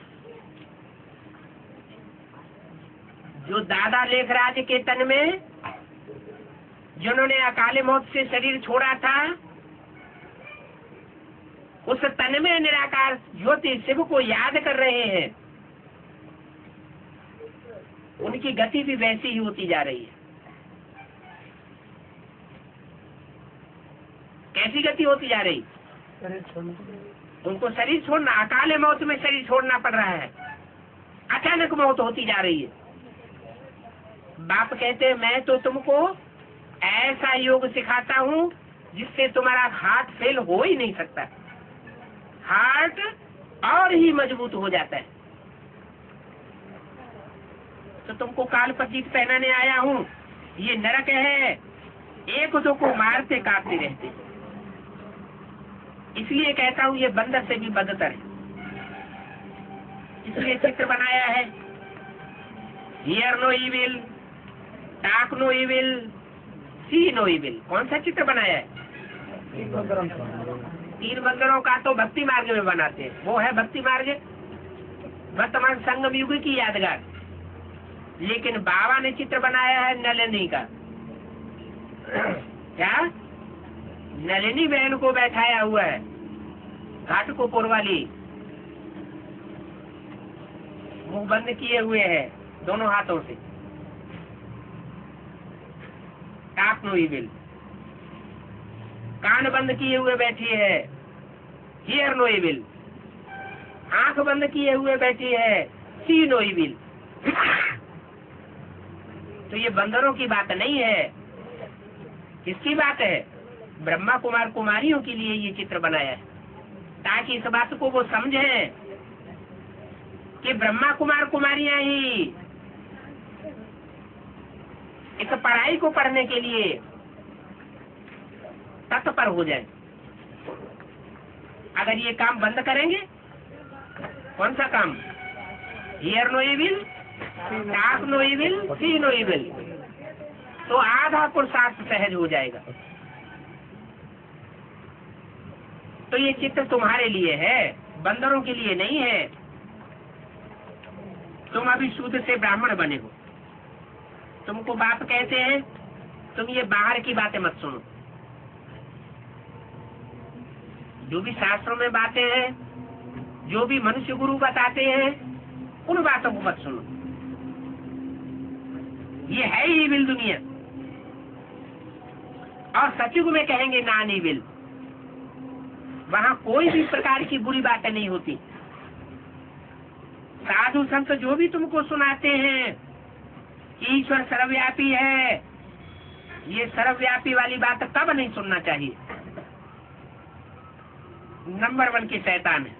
जो दादा लेखराज के तन में जिन्होंने अकाले मौत से शरीर छोड़ा था, उस तन में निराकार ज्योति शिव को याद कर रहे हैं। उनकी गति भी वैसी ही होती जा रही है। कैसी गति होती जा रही? उनको शरीर छोड़ना, अकाले मौत में शरीर छोड़ना पड़ रहा है, अचानक मौत होती जा रही है। बाप कहते हैं मैं तो तुमको ऐसा योग सिखाता हूँ जिससे तुम्हारा हार्ट फेल हो ही नहीं सकता, हार्ट और ही मजबूत हो जाता है। तो तुमको काल पर जीत पहनाने आया हूँ। ये नरक है, एक दो को मारते काटते रहते, इसलिए कहता हूँ ये बंदर से भी बदतर है। इसलिए चित्र बनाया है, hear no evil, talk no evil, see no evil. कौन सा चित्र बनाया है? तीन बंदरों का तो भक्ति मार्ग में बनाते हैं। वो है भक्ति मार्ग, वर्तमान संगम युग की यादगार। लेकिन बाबा ने चित्र बनाया है नलिनी का। क्या? नलिनी बहन को बैठाया हुआ है घाटकोपर वाली, मुंह बंद किए हुए है दोनों हाथों से, टाप नो इविल, कान बंद किए हुए बैठी है, हियर नो इविल, आंख बंद किए हुए बैठी है, सी नो इविल। तो ये बंदरों की बात नहीं है, किसकी बात है? ब्रह्मा कुमार कुमारियों के लिए ये चित्र बनाया है, ताकि इस बात को वो समझें कि ब्रह्मा कुमार कुमारियां ही इस पढ़ाई को पढ़ने के लिए तत्पर हो जाए। अगर ये काम बंद करेंगे, कौन सा काम? Hear no evil, talk no evil, see no evil, तो आधा पुरुषार्थ सहज हो जाएगा। तो ये चित्र तुम्हारे लिए है, बंदरों के लिए नहीं है। तुम अभी शुद्ध से ब्राह्मण बने हो, तुमको बाप कहते हैं तुम ये बाहर की बातें मत सुनो, जो भी शास्त्रों में बातें हैं, जो भी मनुष्य गुरु बताते हैं, उन बातों को मत सुनो। ये है ही विल दुनिया। और सचयुग में कहेंगे नॉन इविल, वहां कोई भी प्रकार की बुरी बातें नहीं होती। साधु संत जो भी तुमको सुनाते हैं कि ईश्वर सर्वव्यापी है, ये सर्वव्यापी वाली बात कब नहीं सुनना चाहिए। नंबर 1 के शैतान है।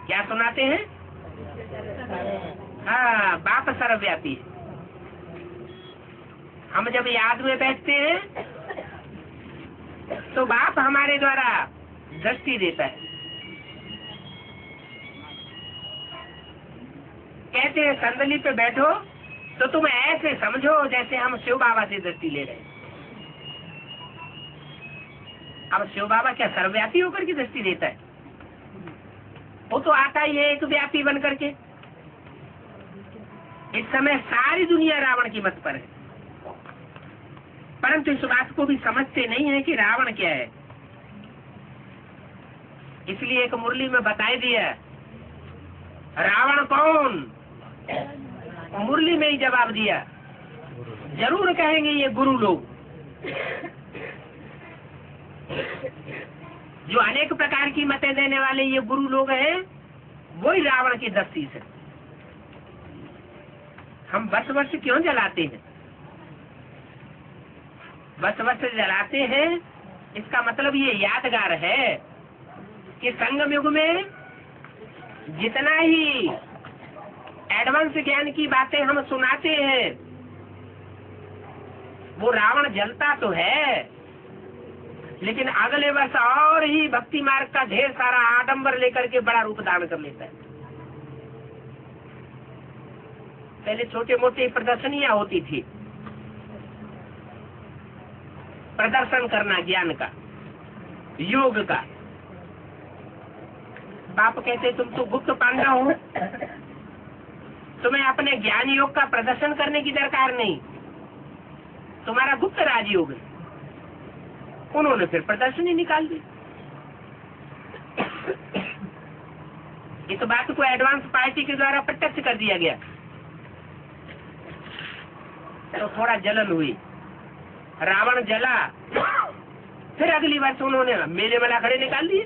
क्या सुनाते हैं? हाँ, बाप सर्वव्यापी है। हम जब याद में बैठते हैं तो बाप हमारे द्वारा दृष्टि देता है। कहते हैं संदली पे बैठो तो तुम ऐसे समझो जैसे हम शिव बाबा से दृष्टि ले रहे हैं। अब शिव बाबा क्या सर्वव्यापी होकर की दृष्टि देता है? वो तो आता ही है एक व्यापी बन करके। इस समय सारी दुनिया रावण की मत पर है, परंतु इस बात को भी समझते नहीं है कि रावण क्या है। इसलिए एक मुरली में बताई दिया रावण कौन, मुरली में ही जवाब दिया। जरूर कहेंगे ये गुरु लोग, जो अनेक प्रकार की मतें देने वाले ये गुरु लोग हैं, वही रावण की दस्ती है। हम वर्ष वर्ष क्यों जलाते हैं? वर्ष वर्ष जलाते हैं, इसका मतलब ये यादगार है कि संगम युग में जितना ही एडवांस ज्ञान की बातें हम सुनाते हैं, वो रावण जलता तो है, लेकिन अगले वर्ष और ही भक्ति मार्ग का ढेर सारा आडंबर लेकर के बड़ा रूप धारण कर लेता है। पहले छोटे मोटे प्रदर्शनियां होती थी, प्रदर्शन करना ज्ञान का, योग का। बाप कहते तुम तो गुप्त पांडा हो, तुम्हें अपने ज्ञान योग का प्रदर्शन करने की दरकार नहीं, तुम्हारा गुप्त राजयोग है। उन्होंने फिर प्रदर्शनी निकाल दी। इस बात को एडवांस पार्टी के द्वारा प्रत्यक्ष कर दिया गया, तो थोड़ा जलन हुई, रावण जला। फिर अगली वर्ष उन्होंने मेले में खड़े निकाल दिए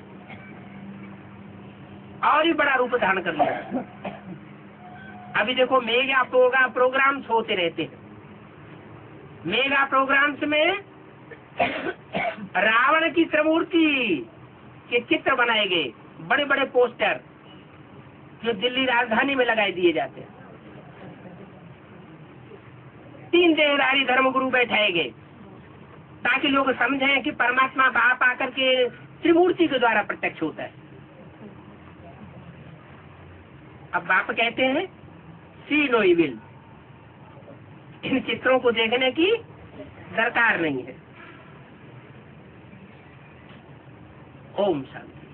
और ही बड़ा रूप धारण कर लिया। अभी देखो मेगा प्रोग्राम्स होते रहते हैं। मेगा प्रोग्राम्स में रावण की त्रिमूर्ति के चित्र बनाए गए, बड़े बड़े पोस्टर जो दिल्ली राजधानी में लगाए दिए जाते हैं। 3 देहधारी धर्मगुरु बैठाए गए ताकि लोग समझें कि परमात्मा बाप आकर के त्रिमूर्ति के द्वारा प्रत्यक्ष होता है। अब बाप कहते हैं सी नो इविल, इन चित्रों को देखने की दरकार नहीं है। ओम शांति।